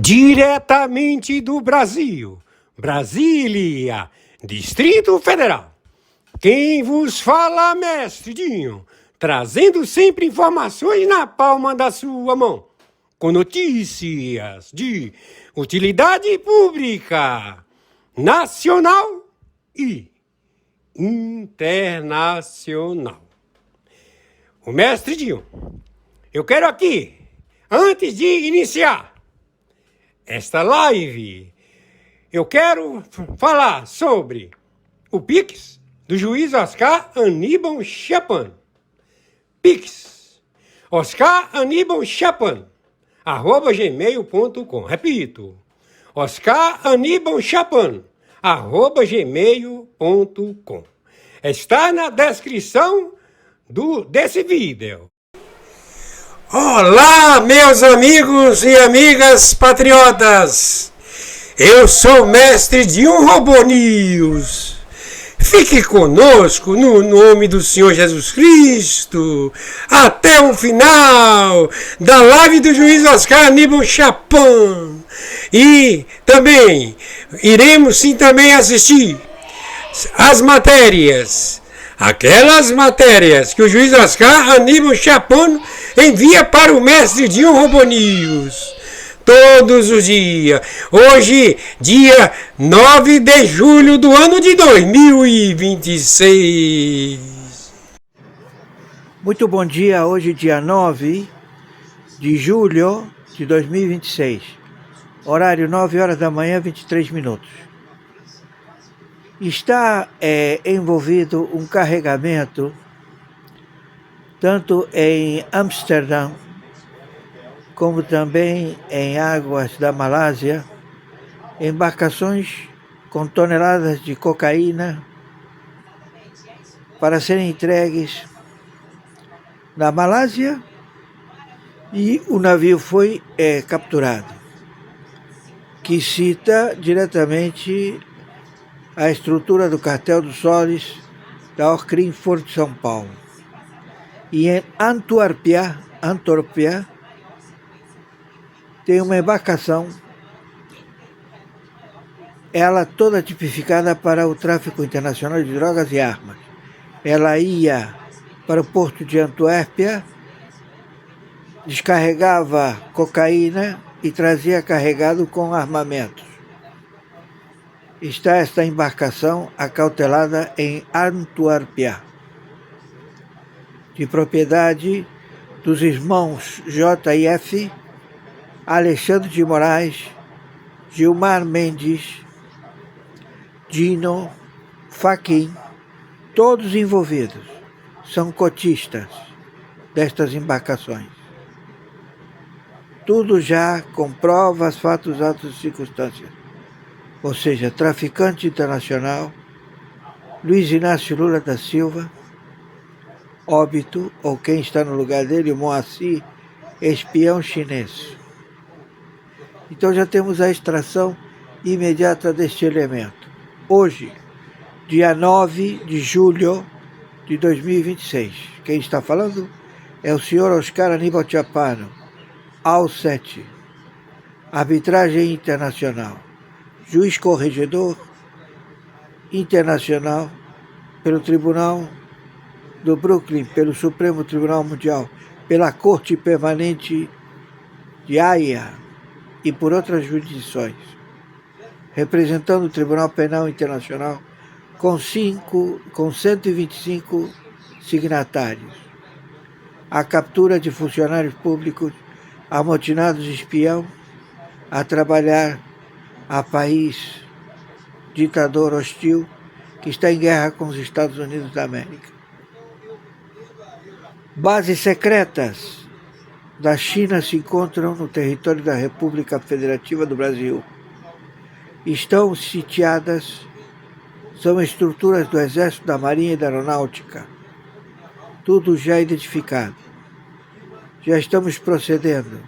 Diretamente do Brasil, Brasília, Distrito Federal. Quem vos fala, mestre Dinho, trazendo sempre informações na palma da sua mão, com notícias de utilidade pública, nacional e internacional. O mestre Dinho, eu quero aqui, antes de iniciar esta live, eu quero falar sobre o Pix do juiz Oscar Aníbal Chapan. Pix, Oscar Aníbal Chapan, @gmail.com. Repito, Oscar Aníbal Chapan, @gmail.com. Está na descrição desse vídeo. Olá, meus amigos e amigas patriotas! Eu sou o mestre Dinho Robô News. Fique conosco no nome do Senhor Jesus Cristo até o final da live do juiz Oscar Aníbal Chapan. E também iremos também assistir as matérias. Aquelas matérias que o juiz Oscar Aníbal Chapan envia para o mestre Dinho Robô News todos os dias. Hoje, dia 9 de julho do ano de 2026. Muito bom dia, hoje dia 9 de julho de 2026. Horário 9 horas da manhã, 23 minutos. Está envolvido um carregamento tanto em Amsterdã como também em águas da Malásia, embarcações com toneladas de cocaína para serem entregues na Malásia, e o navio foi capturado, que cita diretamente a estrutura do Cartel dos Soles da Orcrim Ford de São Paulo. E em Antwerpia tem uma embarcação, ela toda tipificada para o tráfico internacional de drogas e armas. Ela ia para o porto de Antuérpia, descarregava cocaína e trazia carregado com armamentos. Está esta embarcação acautelada em Antwerpia, de propriedade dos irmãos J.F., Alexandre de Moraes, Gilmar Mendes, Dino, Faquin, todos envolvidos, são cotistas destas embarcações. Tudo já com provas, fatos, autos e circunstâncias. Ou seja, traficante internacional, Luiz Inácio Lula da Silva, óbito, ou quem está no lugar dele, Moacir, espião chinês. Então já temos a extração imediata deste elemento. Hoje, dia 9 de julho de 2026. Quem está falando é o senhor Oscar Aníbal Chapan, AO7, Arbitragem Internacional, Juiz Corregedor Internacional pelo Tribunal do Brooklyn, pelo Supremo Tribunal Mundial, pela Corte Permanente de Haia e por outras jurisdições, representando o Tribunal Penal Internacional com 125 signatários. A captura de funcionários públicos amotinados de espião a trabalhar a país ditador hostil que está em guerra com os Estados Unidos da América. Bases secretas da China se encontram no território da República Federativa do Brasil. Estão sitiadas, são estruturas do Exército, da Marinha e da Aeronáutica. Tudo já identificado. Já estamos procedendo.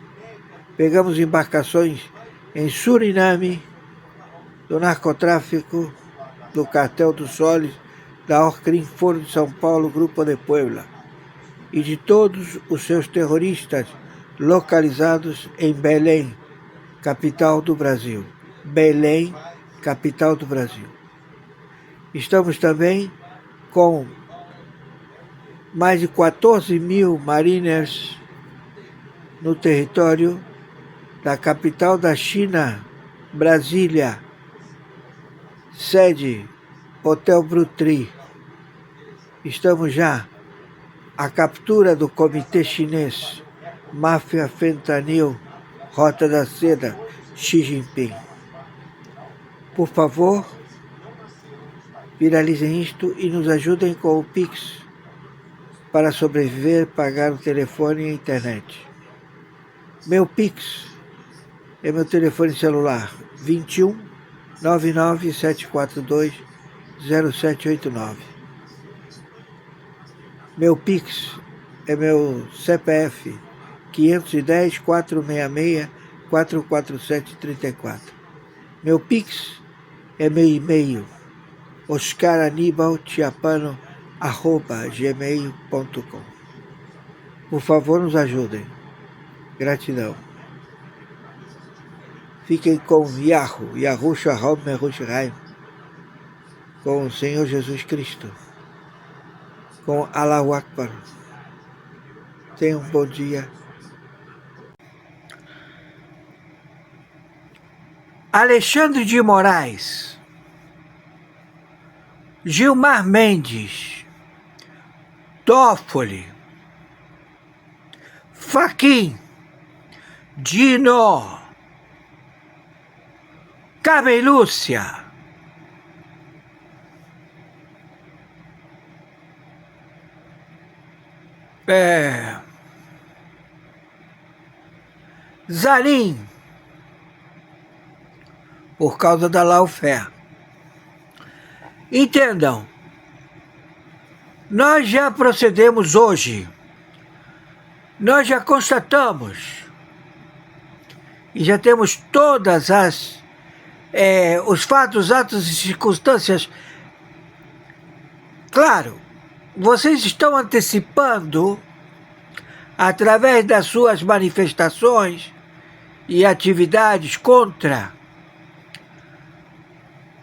Pegamos embarcações em Suriname, do narcotráfico, do Cartel dos Soles, da Orcrim Foro de São Paulo, Grupo de Puebla, e de todos os seus terroristas localizados em Belém, capital do Brasil. Belém, capital do Brasil. Estamos também com mais de 14 mil mariners no território da capital da China, Brasília, sede Hotel Brutry. Estamos já à captura do comitê chinês, máfia fentanil, Rota da Seda, Xi Jinping. Por favor, viralizem isto e nos ajudem com o Pix para sobreviver, pagar o telefone e a internet. Meu Pix é meu telefone celular 21 99 742 0789. Meu Pix é meu CPF 510 466 447 34. Meu Pix é meu e-mail oscaranibaltiapano@gmail.com. Por favor, nos ajudem. Gratidão. Fiquem com Yahoo Shalom Merushalayim, com o Senhor Jesus Cristo, com Allahu Akbar. Tenham um bom dia. Alexandre de Moraes, Gilmar Mendes, Toffoli, Fachin, Dino, Carmen Lúcia, Zanin, por causa da lawfare. Entendam, nós já procedemos hoje, nós já constatamos e já temos todas os fatos, atos e circunstâncias. Claro, vocês estão antecipando através das suas manifestações e atividades contra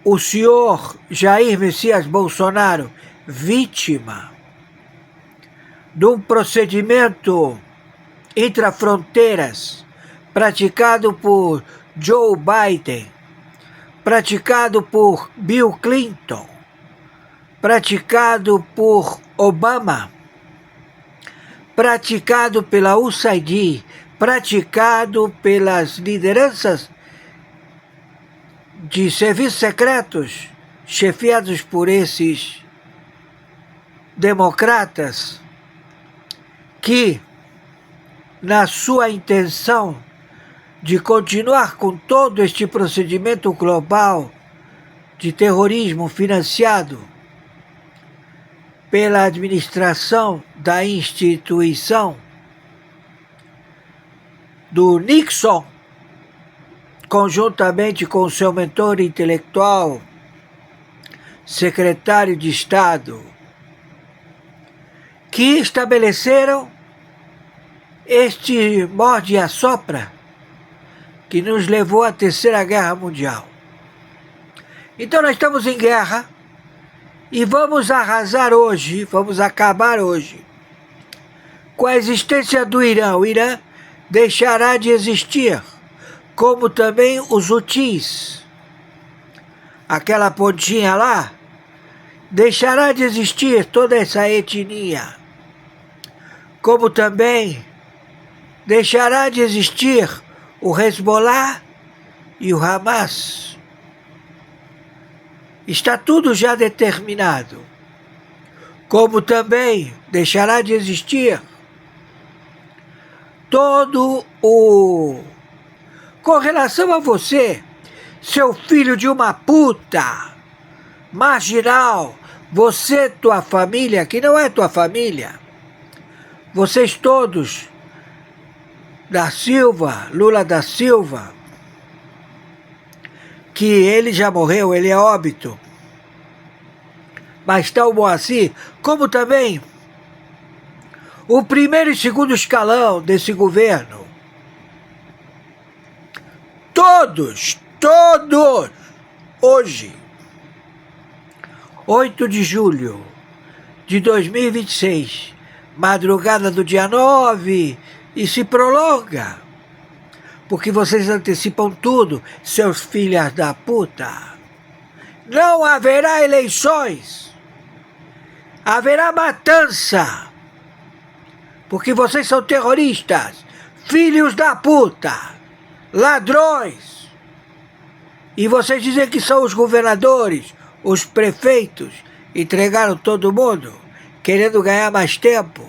o senhor Jair Messias Bolsonaro, vítima de um procedimento intrafronteiras praticado por Joe Biden, praticado por Bill Clinton, praticado por Obama, praticado pela USAID, praticado pelas lideranças de serviços secretos chefiados por esses democratas que, na sua intenção de continuar com todo este procedimento global de terrorismo financiado pela administração da instituição do Nixon, conjuntamente com seu mentor intelectual, secretário de Estado, que estabeleceram este morde e assopra que nos levou à Terceira Guerra Mundial. Então nós estamos em guerra e vamos arrasar hoje, vamos acabar hoje com a existência do Irã. O Irã deixará de existir, como também os Houthis. Aquela pontinha lá deixará de existir, toda essa etnia. Como também deixará de existir o Hezbollah e o Hamas. Está tudo já determinado. Como também deixará de existir todo o... Com relação a você, seu filho de uma puta, marginal, você, tua família, que não é tua família, vocês todos, da Silva, Lula da Silva, que ele já morreu, ele é óbito, mas está o Moacir, como também o primeiro e segundo escalão desse governo, todos, hoje, 8 de julho de 2026, madrugada do dia 9, e se prolonga, porque vocês antecipam tudo, seus filhos da puta. Não haverá eleições, haverá matança, porque vocês são terroristas, filhos da puta, ladrões. E vocês dizem que são os governadores, os prefeitos, entregaram todo mundo, querendo ganhar mais tempo.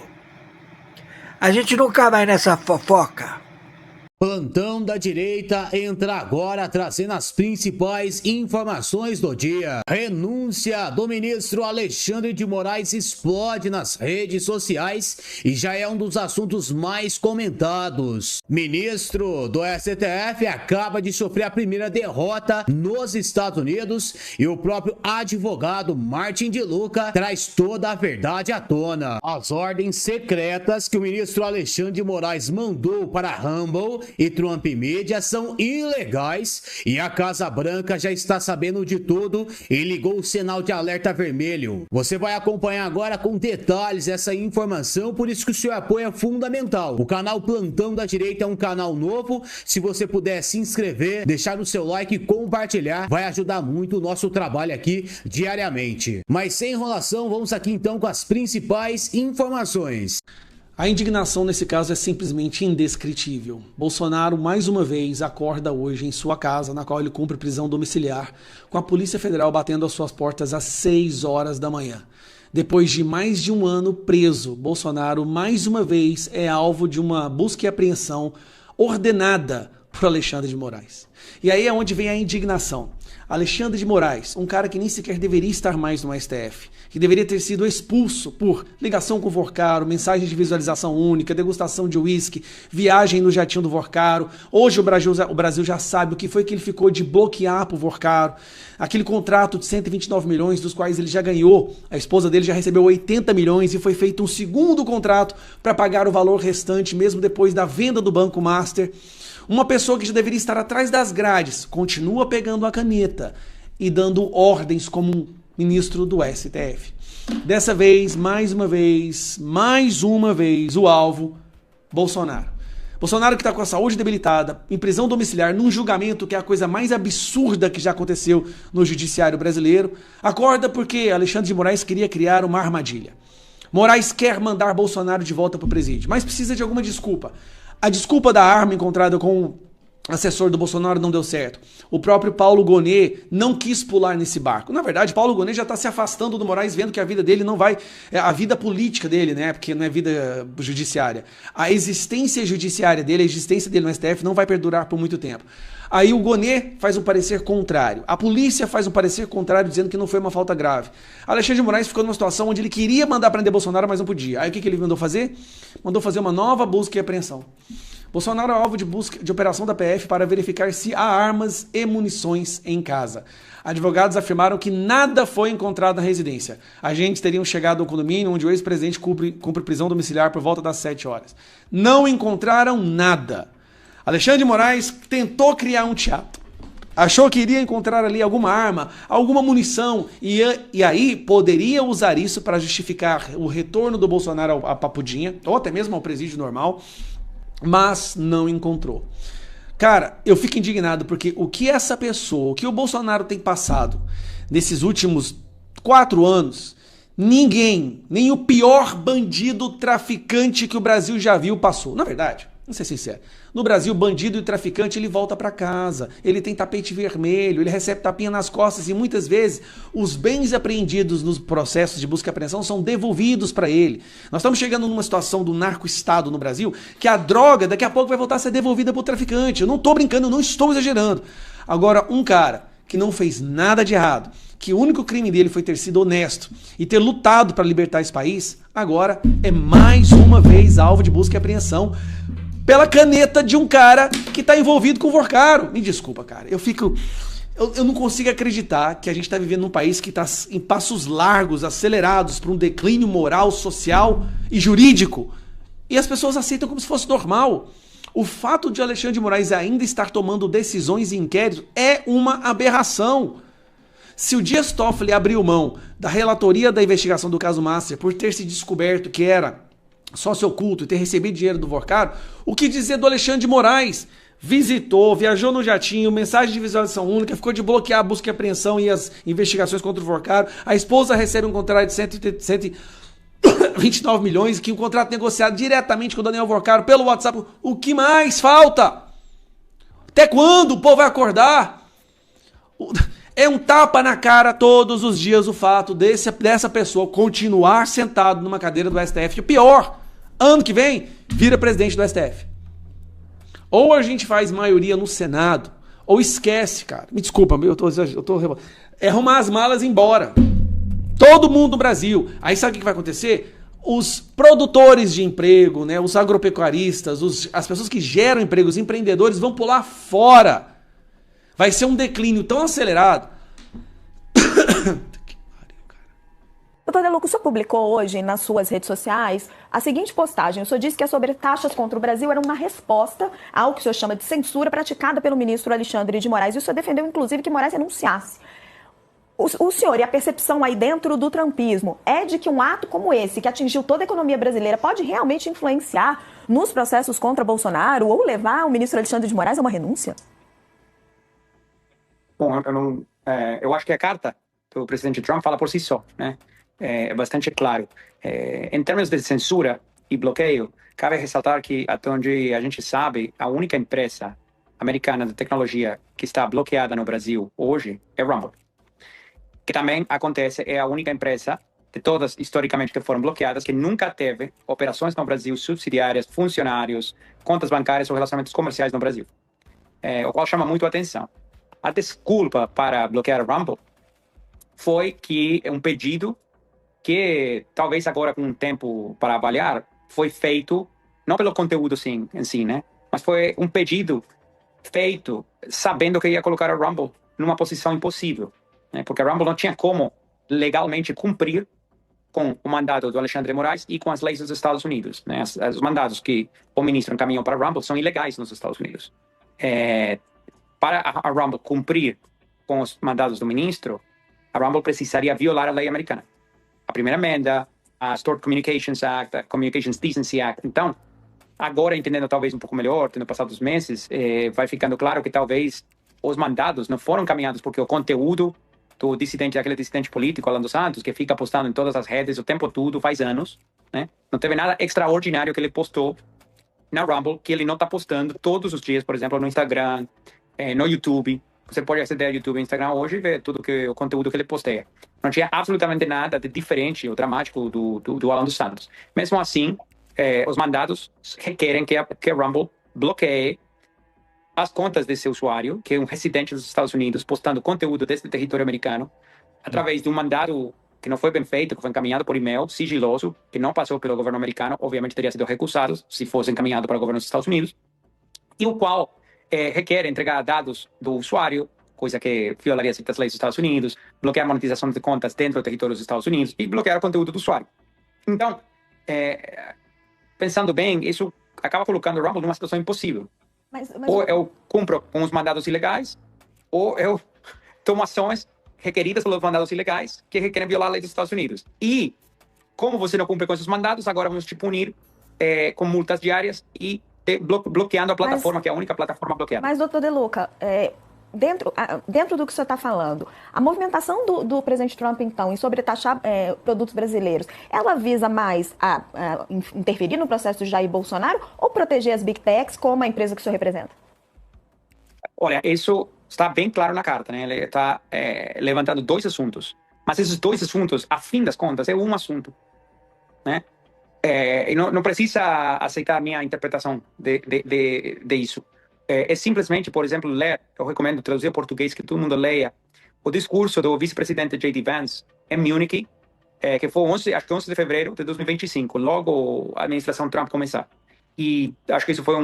A gente nunca vai nessa fofoca. Plantão da Direita entra agora trazendo as principais informações do dia. Renúncia do ministro Alexandre de Moraes explode nas redes sociais e já é um dos assuntos mais comentados. Ministro do STF acaba de sofrer a primeira derrota nos Estados Unidos e o próprio advogado Martin de Luca traz toda a verdade à tona. As ordens secretas que o ministro Alexandre de Moraes mandou para Rumble e Trump Media são ilegais e a Casa Branca já está sabendo de tudo e ligou o sinal de alerta vermelho. Você vai acompanhar agora com detalhes essa informação, por isso que o seu apoio é fundamental. O canal Plantão da Direita é um canal novo, se você puder se inscrever, deixar o seu like e compartilhar, vai ajudar muito o nosso trabalho aqui diariamente. Mas sem enrolação, vamos aqui então com as principais informações. A indignação nesse caso é simplesmente indescritível. Bolsonaro, mais uma vez, acorda hoje em sua casa, na qual ele cumpre prisão domiciliar, com a Polícia Federal batendo às suas portas às 6 horas da manhã. Depois de mais de um ano preso, Bolsonaro, mais uma vez, é alvo de uma busca e apreensão ordenada por Alexandre de Moraes. E aí é onde vem a indignação. Alexandre de Moraes, um cara que nem sequer deveria estar mais no STF, que deveria ter sido expulso por ligação com o Vorcaro, mensagem de visualização única, degustação de uísque, viagem no jatinho do Vorcaro. Hoje o Brasil já sabe o que foi que ele ficou de bloquear pro Vorcaro. Aquele contrato de 129 milhões, dos quais ele já ganhou, a esposa dele já recebeu 80 milhões e foi feito um segundo contrato para pagar o valor restante, mesmo depois da venda do Banco Master. Uma pessoa que já deveria estar atrás das grades continua pegando a caneta e dando ordens como um ministro do STF. Dessa vez, mais uma vez, o alvo, Bolsonaro. Bolsonaro que está com a saúde debilitada, em prisão domiciliar, num julgamento que é a coisa mais absurda que já aconteceu no judiciário brasileiro, acorda porque Alexandre de Moraes queria criar uma armadilha. Moraes quer mandar Bolsonaro de volta para o presídio, mas precisa de alguma desculpa. A desculpa da arma encontrada com o assessor do Bolsonaro não deu certo. O próprio Paulo Gonet não quis pular nesse barco. Na verdade, Paulo Gonet já está se afastando do Moraes, vendo que a vida dele não vai... A vida política dele, né? Porque não é vida judiciária. A existência judiciária dele, a existência dele no STF não vai perdurar por muito tempo. Aí o Gonet faz um parecer contrário. A polícia faz um parecer contrário, dizendo que não foi uma falta grave. Alexandre de Moraes ficou numa situação onde ele queria mandar prender Bolsonaro, mas não podia. Aí o que ele mandou fazer? Mandou fazer uma nova busca e apreensão. Bolsonaro é alvo de operação da PF para verificar se há armas e munições em casa. Advogados afirmaram que nada foi encontrado na residência. Agentes teriam chegado ao condomínio onde o ex-presidente cumpre prisão domiciliar por volta das 7 horas. Não encontraram nada. Alexandre de Moraes tentou criar um teatro. Achou que iria encontrar ali alguma arma, alguma munição, e aí poderia usar isso para justificar o retorno do Bolsonaro à Papudinha, ou até mesmo ao presídio normal, mas não encontrou. Cara, eu fico indignado porque o que essa pessoa, o que o Bolsonaro tem passado nesses últimos 4 anos, ninguém, nem o pior bandido traficante que o Brasil já viu passou. Na verdade, vamos ser sincero, no Brasil, bandido e traficante, ele volta para casa, ele tem tapete vermelho, ele recebe tapinha nas costas e muitas vezes os bens apreendidos nos processos de busca e apreensão são devolvidos para ele. Nós estamos chegando numa situação do narco-estado no Brasil que a droga daqui a pouco vai voltar a ser devolvida para o traficante. Eu não estou brincando, eu não estou exagerando. Agora, um cara que não fez nada de errado, que o único crime dele foi ter sido honesto e ter lutado para libertar esse país, agora é mais uma vez alvo de busca e apreensão pela caneta de um cara que está envolvido com o Vorcaro. Me desculpa, cara. Eu não consigo acreditar que a gente está vivendo num país que está em passos largos, acelerados para um declínio moral, social e jurídico. E as pessoas aceitam como se fosse normal. O fato de Alexandre de Moraes ainda estar tomando decisões em inquérito é uma aberração. Se o Dias Toffoli abriu mão da relatoria da investigação do caso Master por ter se descoberto que era sócio oculto e ter recebido dinheiro do Vorcaro, o que dizer do Alexandre de Moraes? Visitou, viajou no jatinho, mensagem de visualização única, ficou de bloquear a busca e apreensão e as investigações contra o Vorcaro. A esposa recebe um contrato de 129 milhões, que o contrato negociado diretamente com o Daniel Vorcaro pelo WhatsApp. O que mais falta? Até quando o povo vai acordar? É um tapa na cara todos os dias o fato dessa pessoa continuar sentado numa cadeira do STF. E pior, ano que vem, vira presidente do STF. Ou a gente faz maioria no Senado, ou esquece, cara. Me desculpa, eu tô é arrumar as malas e ir embora. Todo mundo no Brasil. Aí sabe o que vai acontecer? Os produtores de emprego, né, os agropecuaristas, as pessoas que geram emprego, os empreendedores vão pular fora. Vai ser um declínio tão acelerado. Doutor De Luca, o senhor publicou hoje nas suas redes sociais a seguinte postagem. O senhor disse que a sobre taxas contra o Brasil era uma resposta ao que o senhor chama de censura praticada pelo ministro Alexandre de Moraes. E o senhor defendeu, inclusive, que Moraes renunciasse. O senhor e a percepção aí dentro do trumpismo é de que um ato como esse, que atingiu toda a economia brasileira, pode realmente influenciar nos processos contra Bolsonaro ou levar o ministro Alexandre de Moraes a uma renúncia? Bom, eu acho que a carta do presidente Trump fala por si só, né? É bastante claro. Em termos de censura e bloqueio, cabe ressaltar que, até onde a gente sabe, a única empresa americana de tecnologia que está bloqueada no Brasil hoje é Rumble. Que também acontece, é a única empresa de todas, historicamente, que foram bloqueadas, que nunca teve operações no Brasil, subsidiárias, funcionários, contas bancárias ou relacionamentos comerciais no Brasil. O qual chama muito a atenção. A desculpa para bloquear a Rumble foi que é um pedido que, talvez agora com um tempo para avaliar, foi feito, não pelo conteúdo em si, né? Mas foi um pedido feito sabendo que ia colocar a Rumble numa posição impossível, né? Porque a Rumble não tinha como legalmente cumprir com o mandato do Alexandre de Moraes e com as leis dos Estados Unidos, né? Os mandados que o ministro encaminhou para a Rumble são ilegais nos Estados Unidos. Para a Rumble cumprir com os mandados do ministro, a Rumble precisaria violar a lei americana. A primeira emenda, a Stored Communications Act, a Communications Decency Act. Então, agora entendendo talvez um pouco melhor, tendo passado os meses, vai ficando claro que talvez os mandados não foram caminhados porque o conteúdo do dissidente, daquele dissidente político, Alan dos Santos, que fica postando em todas as redes o tempo todo, faz anos, né? Não teve nada extraordinário que ele postou na Rumble, que ele não está postando todos os dias, por exemplo, no Instagram, no YouTube. Você pode aceder ao YouTube e Instagram hoje e ver o conteúdo que ele posteia. Não tinha absolutamente nada de diferente ou dramático do Alan dos Santos. Mesmo assim, os mandados requerem que a Rumble bloqueie as contas desse usuário, que é um residente dos Estados Unidos, postando conteúdo desse território americano, através de um mandado que não foi bem feito, que foi encaminhado por e-mail, sigiloso, que não passou pelo governo americano, obviamente teria sido recusado se fosse encaminhado para o governo dos Estados Unidos, e o qual requer entregar dados do usuário, coisa que violaria certas leis dos Estados Unidos, bloquear a monetização de contas dentro do território dos Estados Unidos e bloquear o conteúdo do usuário. Então, pensando bem, isso acaba colocando o Rumble numa situação impossível. Ou eu cumpro com os mandados ilegais, ou eu tomo ações requeridas pelos mandados ilegais que requerem violar a lei dos Estados Unidos. E, como você não cumpre com esses mandados, agora vamos te punir com multas diárias e bloqueando a plataforma, que é a única plataforma bloqueada. Mas, doutor De Luca, dentro do que o senhor está falando, a movimentação do presidente Trump, então, em sobretaxar produtos brasileiros, ela visa mais a interferir no processo de Jair Bolsonaro ou proteger as Big Techs como a empresa que o senhor representa? Olha, isso está bem claro na carta, né? Ele está levantando dois assuntos. Mas esses dois assuntos, a fim das contas, é um assunto, né? E não precisa aceitar a minha interpretação de isso. É simplesmente, por exemplo, ler, eu recomendo traduzir em português, que todo mundo leia o discurso do vice-presidente J.D. Vance em Munique, que foi 11 de fevereiro de 2025, logo a administração Trump começar. E acho que isso foi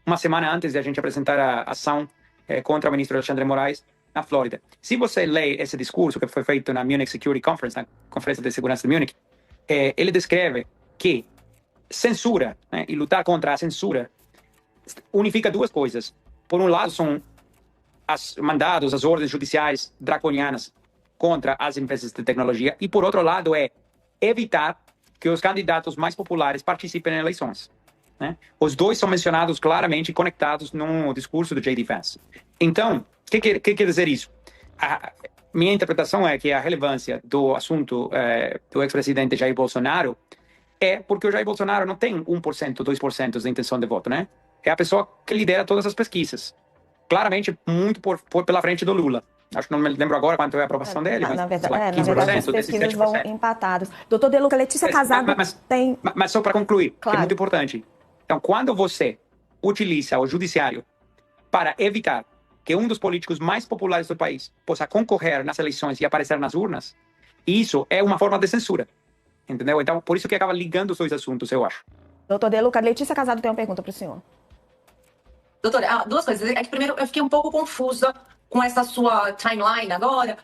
uma semana antes de a gente apresentar a ação contra o ministro Alexandre de Moraes na Flórida. Se você lê esse discurso que foi feito na Munich Security Conference, na Conferência de Segurança de Munique, ele descreve que censura, né, e lutar contra a censura unifica duas coisas. Por um lado, são os mandados, as ordens judiciais draconianas contra as empresas de tecnologia, e por outro lado é evitar que os candidatos mais populares participem em eleições, né? Os dois são mencionados claramente e conectados no discurso do J.D. Vance. Então, o que quer dizer isso? Minha interpretação é que a relevância do assunto do ex-presidente Jair Bolsonaro é porque o Jair Bolsonaro não tem 1%, 2% de intenção de voto, né? É a pessoa que lidera todas as pesquisas. Claramente, muito pela frente do Lula. Acho que não me lembro agora quanto é a aprovação dele, mas na verdade, sei lá, 15%, na verdade, as pesquisas vão empatados. Doutor De Luca, Letícia Casado tem... Mas só para concluir, claro, que é muito importante. Então, quando você utiliza o judiciário para evitar que um dos políticos mais populares do país possa concorrer nas eleições e aparecer nas urnas, isso é uma forma de censura. Entendeu? Então, por isso que acaba ligando os dois assuntos, eu acho. Doutor De Luca, Letícia Casado tem uma pergunta para o senhor. Doutor, duas coisas. É que primeiro eu fiquei um pouco confusa com essa sua timeline agora.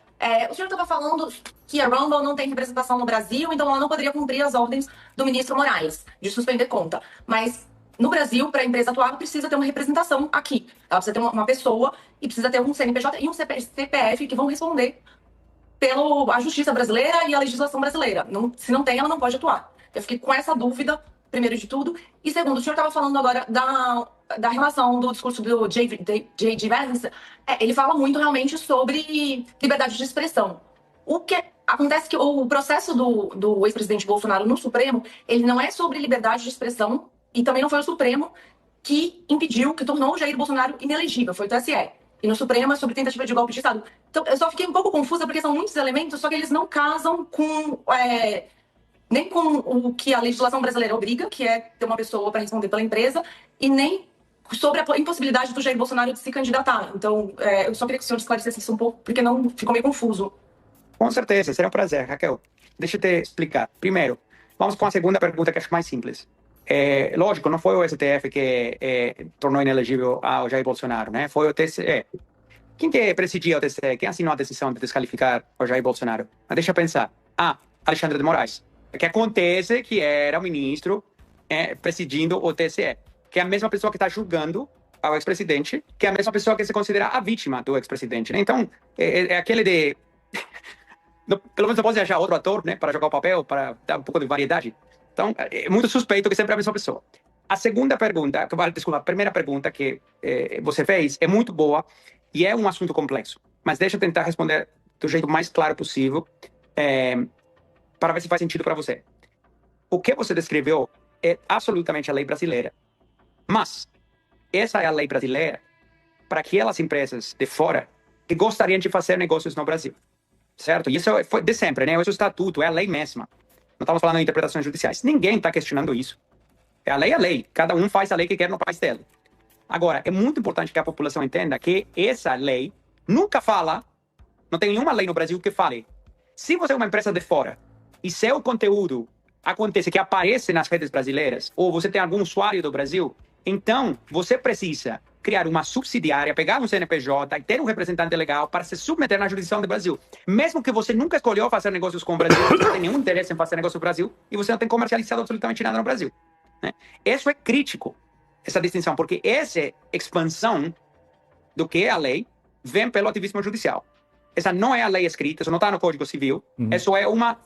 O senhor estava falando que a Rumble não tem representação no Brasil, então ela não poderia cumprir as ordens do ministro Moraes de suspender conta. Mas no Brasil, para a empresa atuar, precisa ter uma representação aqui. Ela precisa ter uma pessoa e precisa ter um CNPJ e um CPF que vão responder pela Justiça brasileira e a legislação brasileira. Se não tem, ela não pode atuar. Eu fiquei com essa dúvida, primeiro de tudo. E segundo, o senhor estava falando agora da relação do discurso do J.D. Vance. Ele fala muito realmente sobre liberdade de expressão. O que acontece que o processo do ex-presidente Bolsonaro no Supremo, ele não é sobre liberdade de expressão e também não foi o Supremo que impediu, que tornou o Jair Bolsonaro inelegível, foi o TSE. E no Supremo é sobre tentativa de golpe de Estado. Então, eu só fiquei um pouco confusa porque são muitos elementos, só que eles não casam com... nem com o que a legislação brasileira obriga, que é ter uma pessoa para responder pela empresa, e nem sobre a impossibilidade do Jair Bolsonaro de se candidatar. Então, eu só queria que o senhor esclarecesse isso um pouco, porque não ficou meio confuso. Com certeza, será um prazer, Raquel. Deixa eu te explicar. Primeiro, vamos com a segunda pergunta, que acho mais simples. Lógico, não foi o STF que tornou inelegível o Jair Bolsonaro, né? Foi o TSE. Quem que presidia o TSE? Quem assinou a decisão de desqualificar o Jair Bolsonaro? Mas deixa eu pensar. Alexandre de Moraes. Que acontece que era o ministro presidindo o TSE, que é a mesma pessoa que está julgando ao ex-presidente, que é a mesma pessoa que se considera a vítima do ex-presidente, né? Então, é aquele de... Pelo menos você pode achar outro ator, né, para jogar o papel, para dar um pouco de variedade. Então, é muito suspeito que sempre é a mesma pessoa. A segunda pergunta, desculpa, a primeira pergunta que você fez é muito boa e é um assunto complexo, mas deixa eu tentar responder do jeito mais claro possível, para ver se faz sentido para você. O que você descreveu é absolutamente a lei brasileira. Mas essa é a lei brasileira para aquelas empresas de fora que gostariam de fazer negócios no Brasil. Certo? E isso foi de sempre, né? Esse é o estatuto, é a lei mesma. Não estamos falando de interpretações judiciais. Ninguém está questionando isso. A lei é a lei. Cada um faz a lei que quer no país dele. Agora, é muito importante que a população entenda que essa lei nunca fala, não tem nenhuma lei no Brasil que fale, se você é uma empresa de fora e seu conteúdo acontece que aparece nas redes brasileiras, ou você tem algum usuário do Brasil, então você precisa criar uma subsidiária, pegar um CNPJ e ter um representante legal para se submeter na jurisdição do Brasil. Mesmo que você nunca escolheu fazer negócios com o Brasil, você não tem nenhum interesse em fazer negócio no Brasil e você não tem comercializado absolutamente nada no Brasil, né? Isso é crítico, essa distinção, porque essa expansão do que é a lei vem pelo ativismo judicial. Essa não é a lei escrita, isso não está no Código Civil, isso é uma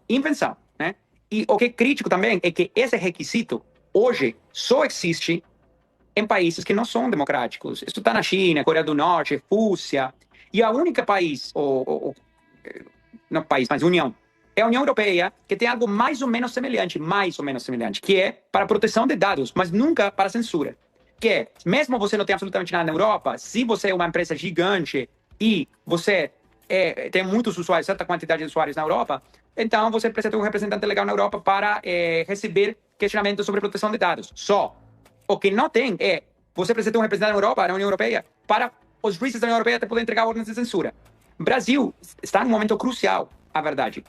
invenção, né? E o que é crítico também é que esse requisito hoje só existe em países que não são democráticos. Isso está na China, Coreia do Norte, Rússia. E a única país, não país, mas União, é a União Europeia, que tem algo mais ou menos semelhante, que é para proteção de dados, mas nunca para censura. Que é, mesmo você não tem absolutamente nada na Europa, se você é uma empresa gigante e você tem muitos usuários, certa quantidade de usuários na Europa, então você precisa ter um representante legal na Europa para receber questionamentos sobre proteção de dados. Só. O que não tem você precisa ter um representante na Europa, na União Europeia, para os juízes da União Europeia poderem entregar ordens de censura. O Brasil está num momento crucial, a verdade.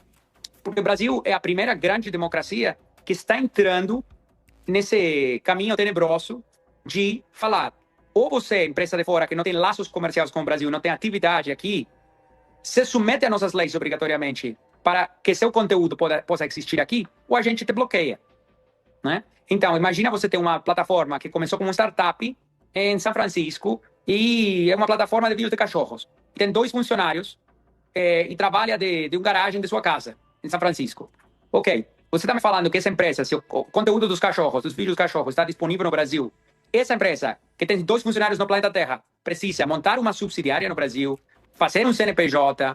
Porque o Brasil é a primeira grande democracia que está entrando nesse caminho tenebroso de falar, ou você, empresa de fora, que não tem laços comerciais com o Brasil, não tem atividade aqui, se submete a nossas leis obrigatoriamente para que seu conteúdo possa existir aqui, ou a gente te bloqueia. né? Então, imagina você ter uma plataforma que começou como uma startup em São Francisco e é uma plataforma de vídeos de cachorros. Tem 2 funcionários e trabalha de uma garagem de sua casa, em São Francisco. Ok, você está me falando que essa empresa, se o conteúdo dos cachorros, dos vídeos dos cachorros, está disponível no Brasil, essa empresa, que tem 2 funcionários no planeta Terra, precisa montar uma subsidiária no Brasil, fazer um CNPJ,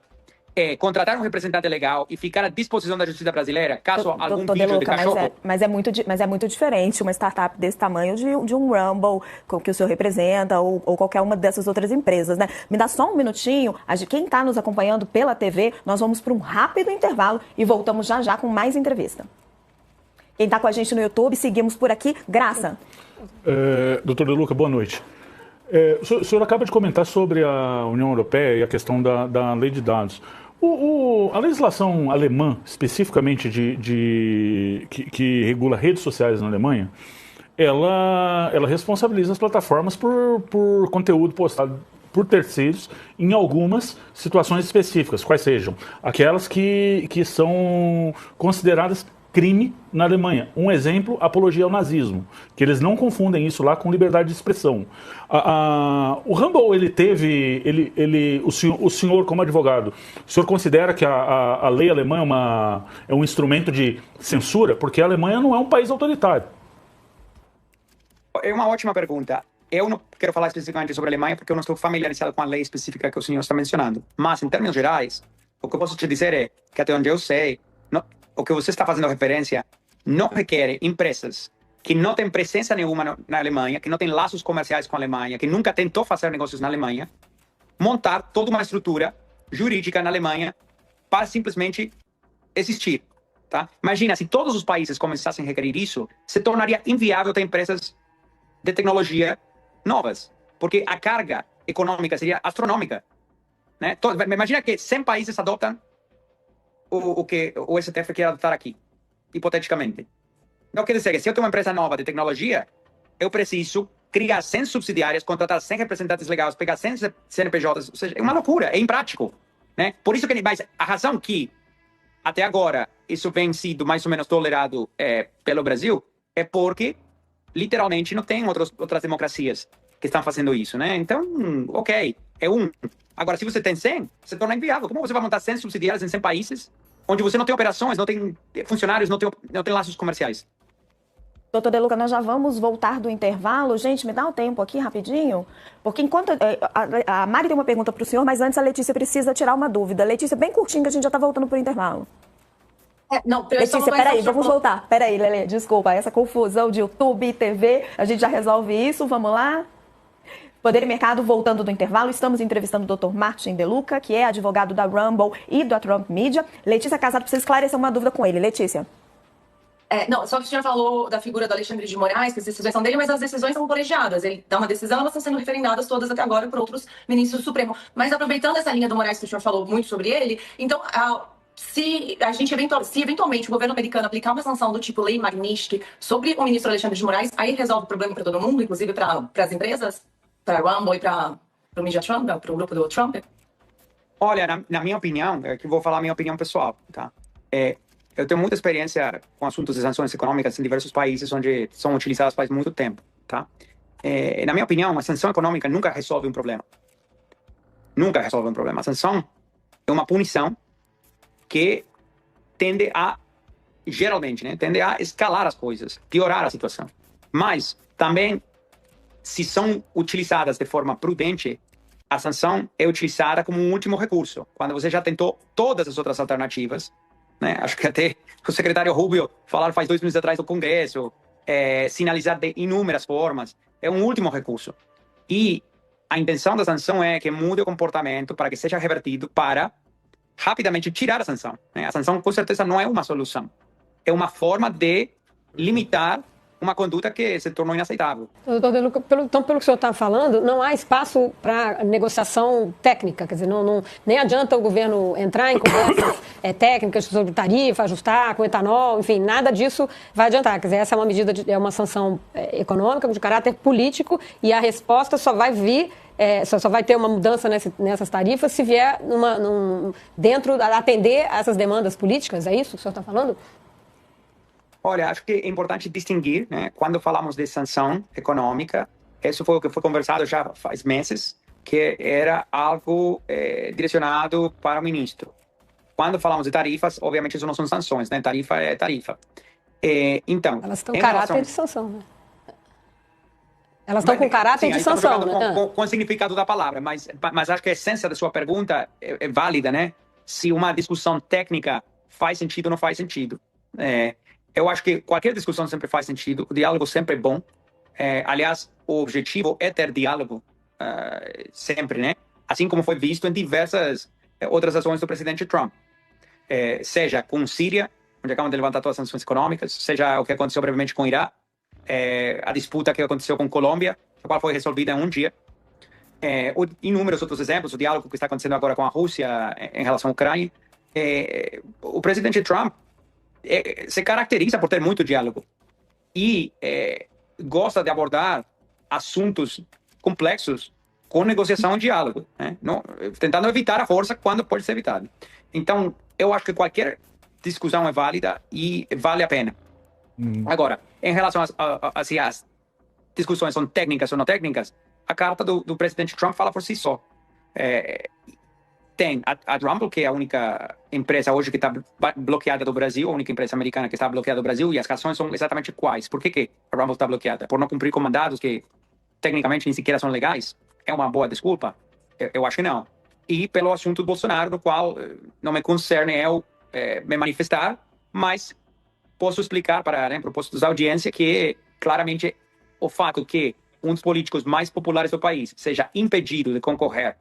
contratar um representante legal e ficar à disposição da justiça brasileira, caso algum vídeo de cachorro... Mas é muito diferente uma startup desse tamanho de um Rumble, que o senhor representa, ou qualquer uma dessas outras empresas, né? Me dá só um minutinho, quem está nos acompanhando pela TV, nós vamos para um rápido intervalo e voltamos já com mais entrevista. Quem está com a gente no YouTube, seguimos por aqui. Graça. Doutor De Luca, boa noite. O senhor acaba de comentar sobre a União Europeia e a questão da lei de dados. A legislação alemã, especificamente que regula redes sociais na Alemanha, ela responsabiliza as plataformas por conteúdo postado por terceiros em algumas situações específicas, quais sejam aquelas que são consideradas crime na Alemanha. Um exemplo, apologia ao nazismo, que eles não confundem isso lá com liberdade de expressão. O Rumble, o senhor como advogado, o senhor considera que a lei alemã é um instrumento de censura? Porque a Alemanha não é um país autoritário. É uma ótima pergunta. Eu não quero falar especificamente sobre a Alemanha porque eu não estou familiarizado com a lei específica que o senhor está mencionando. Mas, em termos gerais, o que eu posso te dizer é que, até onde eu sei, o que você está fazendo referência não requer empresas que não têm presença nenhuma na Alemanha, que não têm laços comerciais com a Alemanha, que nunca tentou fazer negócios na Alemanha, montar toda uma estrutura jurídica na Alemanha para simplesmente existir. Tá? Imagina, se todos os países começassem a requerer isso, se tornaria inviável ter empresas de tecnologia novas, porque a carga econômica seria astronômica. Né? Imagina que 100 países adotam o que o STF quer adotar aqui, hipoteticamente. Então, quer dizer que se eu tenho uma empresa nova de tecnologia, eu preciso criar 100 subsidiárias, contratar 100 representantes legais, pegar 100 CNPJs, ou seja, é uma loucura, é imprático. Né? Por isso que, mas a razão que, até agora, isso vem sido mais ou menos tolerado pelo Brasil, é porque, literalmente, não tem outras democracias que estão fazendo isso. Né? Então, ok, é um. Agora, se você tem 100, você torna inviável. Como você vai montar 100 subsidiárias em 100 países, onde você não tem operações, não tem funcionários, não tem laços comerciais? Doutor De Luca, nós já vamos voltar do intervalo. Gente, me dá um tempo aqui rapidinho, porque enquanto... A Mari tem uma pergunta para o senhor, mas antes a Letícia precisa tirar uma dúvida. Letícia, bem curtinho, que a gente já está voltando para o intervalo. Letícia, peraí, vamos voltar. Peraí, Lelê, desculpa, essa confusão de YouTube e TV, a gente já resolve isso, vamos lá? Poder e Mercado, voltando do intervalo, estamos entrevistando o Dr. Martin De Luca, que é advogado da Rumble e da Trump Media. Letícia Casado precisa esclarecer uma dúvida com ele. Letícia. Só que o senhor falou da figura do Alexandre de Moraes, que as decisões são dele, mas as decisões são colegiadas. Ele dá uma decisão, elas estão sendo referendadas todas até agora por outros ministros do Supremo. Mas aproveitando essa linha do Moraes, que o senhor falou muito sobre ele, então... Se eventualmente o governo americano aplicar uma sanção do tipo Lei Magnitsky sobre o ministro Alexandre de Moraes, aí resolve o problema para todo mundo, inclusive para as empresas, para a Rumble e para o Media Trump, para o grupo do Trump? Olha, na minha opinião, que vou falar a minha opinião pessoal, tá? Eu tenho muita experiência com assuntos de sanções econômicas em diversos países onde são utilizadas faz muito tempo, tá? Na minha opinião, a sanção econômica nunca resolve um problema. Nunca resolve um problema. A sanção é uma punição que tende a, geralmente, né, tende a escalar as coisas, piorar a situação. Mas, também, se são utilizadas de forma prudente, a sanção é utilizada como um último recurso. Quando você já tentou todas as outras alternativas, né, acho que até o secretário Rubio falar faz 2 meses atrás no Congresso, sinalizar de inúmeras formas, é um último recurso. E a intenção da sanção é que mude o comportamento para que seja revertido para rapidamente tirar a sanção. A sanção, com certeza, não é uma solução. É uma forma de limitar uma conduta que se tornou inaceitável. Doutor De Luca, então, pelo que o senhor está falando, não há espaço para negociação técnica, quer dizer, nem adianta o governo entrar em conversas técnicas sobre tarifa, ajustar com etanol, enfim, nada disso vai adiantar. Quer dizer, essa é uma medida, é uma sanção econômica de caráter político e a resposta só vai vir só vai ter uma mudança nessas tarifas se vier atender a essas demandas políticas, é isso que o senhor está falando? Olha, acho que é importante distinguir, né? Quando falamos de sanção econômica, isso foi o que foi conversado já faz meses, que era algo direcionado para o ministro. Quando falamos de tarifas, obviamente isso não são sanções, né? Tarifa é tarifa. Então, elas estão caráter de sanção, né? Elas estão com caráter de sanção, né? Com o significado da palavra, mas acho que a essência da sua pergunta é válida, né? Se uma discussão técnica faz sentido ou não faz sentido. Eu acho que qualquer discussão sempre faz sentido, o diálogo sempre é bom. Aliás, o objetivo é ter diálogo sempre, né? Assim como foi visto em diversas outras ações do presidente Trump. Seja com Síria, onde acabam de levantar todas as sanções econômicas, seja o que aconteceu brevemente com o Irã, a disputa que aconteceu com Colômbia, a qual foi resolvida em um dia. Inúmeros outros exemplos, o diálogo que está acontecendo agora com a Rússia em relação à Ucrânia. O presidente Trump se caracteriza por ter muito diálogo e gosta de abordar assuntos complexos com negociação e diálogo, né? Não, tentando evitar a força quando pode ser evitado. Então, eu acho que qualquer discussão é válida e vale a pena. Agora, em relação se as discussões são técnicas ou não técnicas, a carta do presidente Trump fala por si só. Tem a Rumble, que é a única empresa hoje que está bloqueada do Brasil, a única empresa americana que está bloqueada do Brasil, e as razões são exatamente quais. Por que a Rumble está bloqueada? Por não cumprir com mandados que tecnicamente nem sequer são legais? É uma boa desculpa? Eu acho que não. E pelo assunto do Bolsonaro, no qual não me concerne eu me manifestar, mas posso explicar para propósitos da audiência que claramente o fato que um dos políticos mais populares do país seja impedido de concorrer.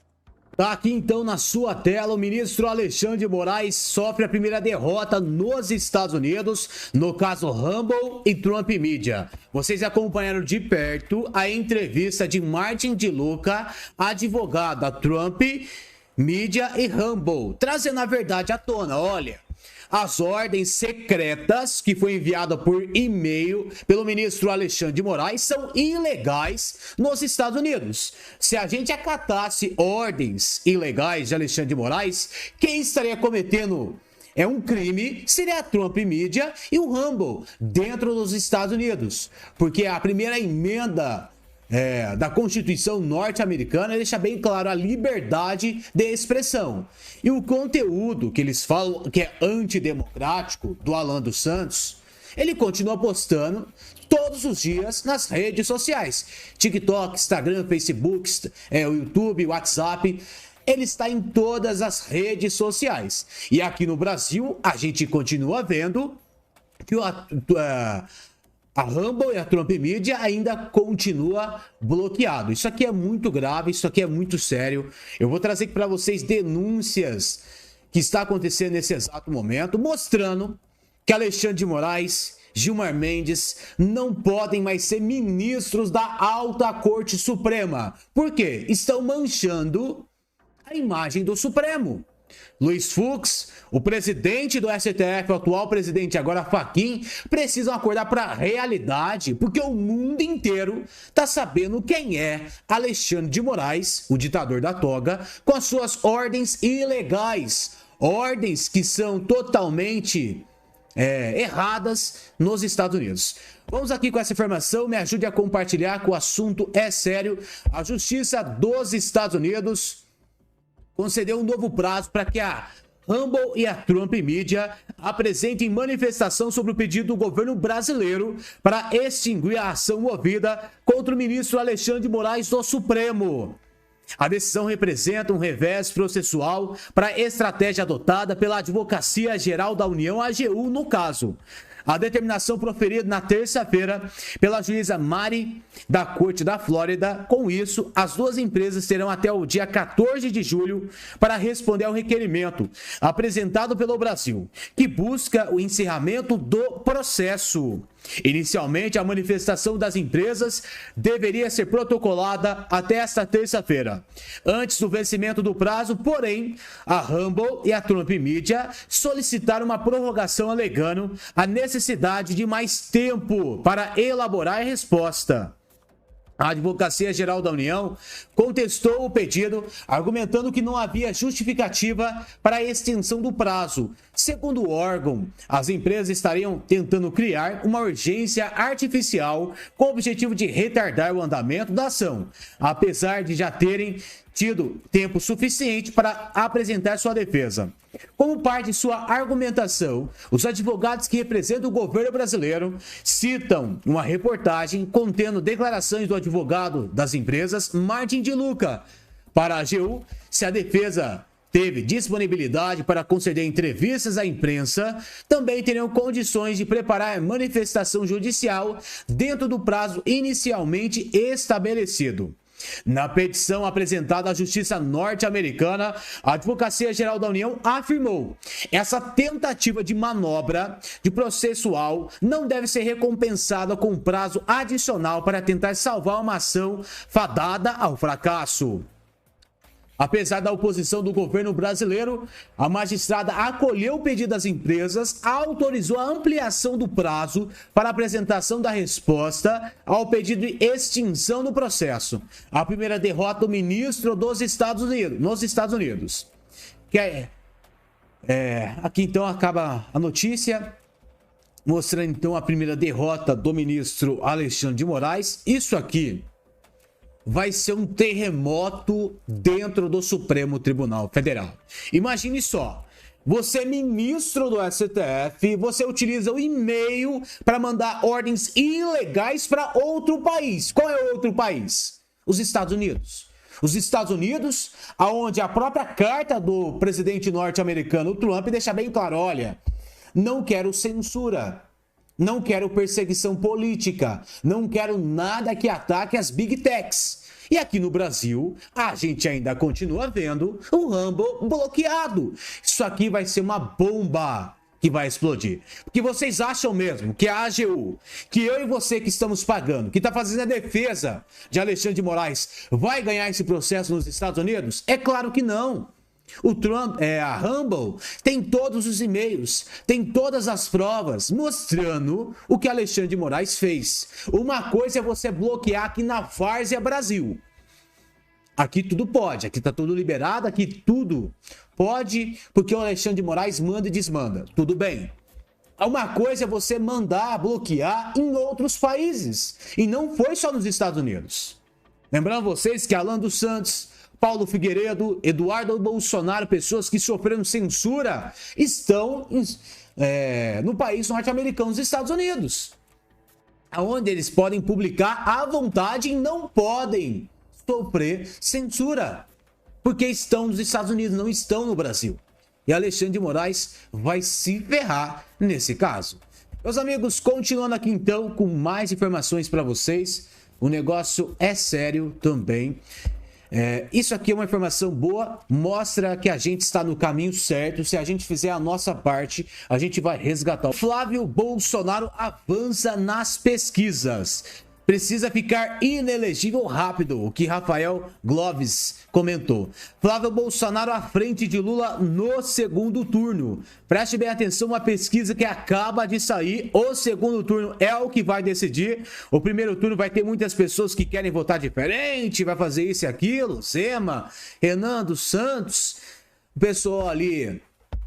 Tá aqui então na sua tela, o ministro Alexandre de Moraes sofre a primeira derrota nos Estados Unidos, no caso Rumble e Trump Media. Vocês acompanharam de perto a entrevista de Martin de Luca, advogado da Trump Media e Rumble, trazendo a verdade à tona. Olha, as ordens secretas que foi enviada por e-mail pelo ministro Alexandre de Moraes são ilegais nos Estados Unidos. Se a gente acatasse ordens ilegais de Alexandre de Moraes, quem estaria cometendo um crime seria a Trump Media e o Rumble dentro dos Estados Unidos. Porque a primeira emenda da Constituição norte-americana deixa bem claro a liberdade de expressão. E o conteúdo que eles falam que é antidemocrático do Alan dos Santos, ele continua postando todos os dias nas redes sociais. TikTok, Instagram, Facebook, o YouTube, WhatsApp. Ele está em todas as redes sociais. E aqui no Brasil, a gente continua vendo que a Rumble e a Trump Media ainda continua bloqueado. Isso aqui é muito grave, isso aqui é muito sério. Eu vou trazer aqui para vocês denúncias que está acontecendo nesse exato momento, mostrando que Alexandre de Moraes, Gilmar Mendes não podem mais ser ministros da Alta Corte Suprema. Por quê? Estão manchando a imagem do Supremo. Luiz Fux, o presidente do STF, o atual presidente agora Fachin, precisam acordar para a realidade, porque o mundo inteiro está sabendo quem é Alexandre de Moraes, o ditador da toga, com as suas ordens ilegais, ordens que são totalmente erradas nos Estados Unidos. Vamos aqui com essa informação, me ajude a compartilhar, que o assunto é sério. A Justiça dos Estados Unidos concedeu um novo prazo para que a Rumble e a Trump Media apresentem manifestação sobre o pedido do governo brasileiro para extinguir a ação movida contra o ministro Alexandre de Moraes do Supremo. A decisão representa um revés processual para a estratégia adotada pela Advocacia Geral da União, AGU, no caso. A determinação proferida na terça-feira pela juíza Mari da Corte da Flórida. Com isso, as duas empresas terão até o dia 14 de julho para responder ao requerimento apresentado pelo Brasil, que busca o encerramento do processo. Inicialmente, a manifestação das empresas deveria ser protocolada até esta terça-feira. Antes do vencimento do prazo, porém, a Rumble e a Trump Media solicitaram uma prorrogação alegando a necessidade de mais tempo para elaborar a resposta. A Advocacia Geral da União contestou o pedido, argumentando que não havia justificativa para a extensão do prazo. Segundo o órgão, as empresas estariam tentando criar uma urgência artificial com o objetivo de retardar o andamento da ação, apesar de já terem tido tempo suficiente para apresentar sua defesa. Como parte de sua argumentação, os advogados que representam o governo brasileiro citam uma reportagem contendo declarações do advogado das empresas, Martin de Luca. Para a AGU, se a defesa teve disponibilidade para conceder entrevistas à imprensa, também teriam condições de preparar manifestação judicial dentro do prazo inicialmente estabelecido. Na petição apresentada à Justiça norte-americana, a Advocacia Geral da União afirmou: essa tentativa de manobra de processual não deve ser recompensada com um prazo adicional para tentar salvar uma ação fadada ao fracasso. Apesar da oposição do governo brasileiro, a magistrada acolheu o pedido das empresas, autorizou a ampliação do prazo para a apresentação da resposta ao pedido de extinção do processo. A primeira derrota do ministro nos Estados Unidos. Aqui então acaba a notícia, mostrando então a primeira derrota do ministro Alexandre de Moraes. Isso aqui vai ser um terremoto dentro do Supremo Tribunal Federal. Imagine só, você é ministro do STF, você utiliza o e-mail para mandar ordens ilegais para outro país. Qual é o outro país? Os Estados Unidos. Os Estados Unidos, onde a própria carta do presidente norte-americano Trump deixa bem claro: olha, não quero censura. Não quero perseguição política, não quero nada que ataque as Big Techs. E aqui no Brasil, a gente ainda continua vendo o Rumble bloqueado. Isso aqui vai ser uma bomba que vai explodir. Porque vocês acham mesmo que a AGU, que eu e você que estamos pagando, que está fazendo a defesa de Alexandre de Moraes, vai ganhar esse processo nos Estados Unidos? É claro que não. O Trump, a Rumble tem todos os e-mails, tem todas as provas mostrando o que Alexandre de Moraes fez. Uma coisa é você bloquear aqui na Várzea Brasil. Aqui tudo pode, aqui tá tudo liberado, aqui tudo pode, porque o Alexandre de Moraes manda e desmanda. Tudo bem. Uma coisa é você mandar bloquear em outros países. E não foi só nos Estados Unidos. Lembrando vocês que Alan dos Santos, Paulo Figueiredo, Eduardo Bolsonaro, pessoas que sofreram censura, estão no país norte-americano, nos Estados Unidos, onde eles podem publicar à vontade e não podem sofrer censura, porque estão nos Estados Unidos, não estão no Brasil. E Alexandre de Moraes vai se ferrar nesse caso. Meus amigos, continuando aqui então com mais informações para vocês, o negócio é sério também. Isso aqui é uma informação boa, mostra que a gente está no caminho certo. Se a gente fizer a nossa parte, a gente vai resgatar. Flávio Bolsonaro avança nas pesquisas. Precisa ficar inelegível rápido, o que Rafael Gloves comentou. Flávio Bolsonaro à frente de Lula no segundo turno. Preste bem atenção, uma pesquisa que acaba de sair. O segundo turno é o que vai decidir. O primeiro turno vai ter muitas pessoas que querem votar diferente, vai fazer isso e aquilo. Zema, Renan dos Santos, o pessoal ali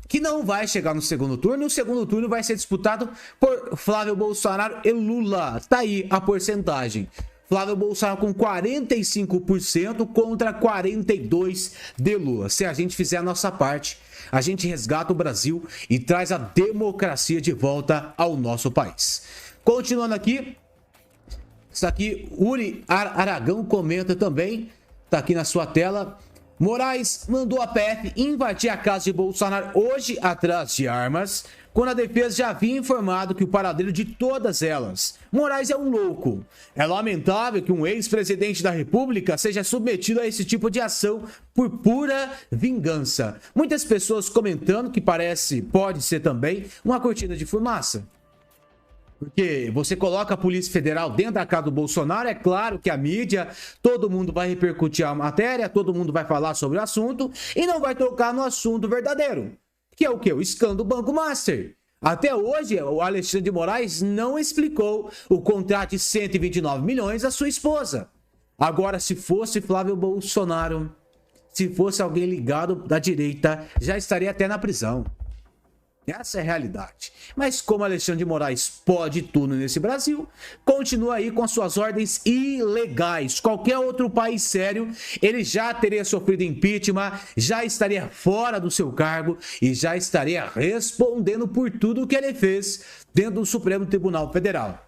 que não vai chegar no segundo turno. O segundo turno vai ser disputado por Flávio Bolsonaro e Lula. Tá aí a porcentagem. Flávio Bolsonaro com 45% contra 42% de Lula. Se a gente fizer a nossa parte, a gente resgata o Brasil e traz a democracia de volta ao nosso país. Continuando aqui, isso aqui, Uri Aragão comenta também, tá aqui na sua tela. Moraes mandou a PF invadir a casa de Bolsonaro hoje atrás de armas, quando a defesa já havia informado que o paradeiro de todas elas. Moraes é um louco. É lamentável que um ex-presidente da República seja submetido a esse tipo de ação por pura vingança. Muitas pessoas comentando que pode ser também uma cortina de fumaça. Porque você coloca a Polícia Federal dentro da casa do Bolsonaro, é claro que a mídia, todo mundo vai repercutir a matéria, todo mundo vai falar sobre o assunto e não vai tocar no assunto verdadeiro. Que é o quê? O escândalo do Banco Master. Até hoje, o Alexandre de Moraes não explicou o contrato de 129 milhões à sua esposa. Agora, se fosse Flávio Bolsonaro, se fosse alguém ligado da direita, já estaria até na prisão. Essa é a realidade. Mas como Alexandre de Moraes pode tudo nesse Brasil, continua aí com as suas ordens ilegais. Qualquer outro país sério, ele já teria sofrido impeachment, já estaria fora do seu cargo e já estaria respondendo por tudo que ele fez dentro do Supremo Tribunal Federal.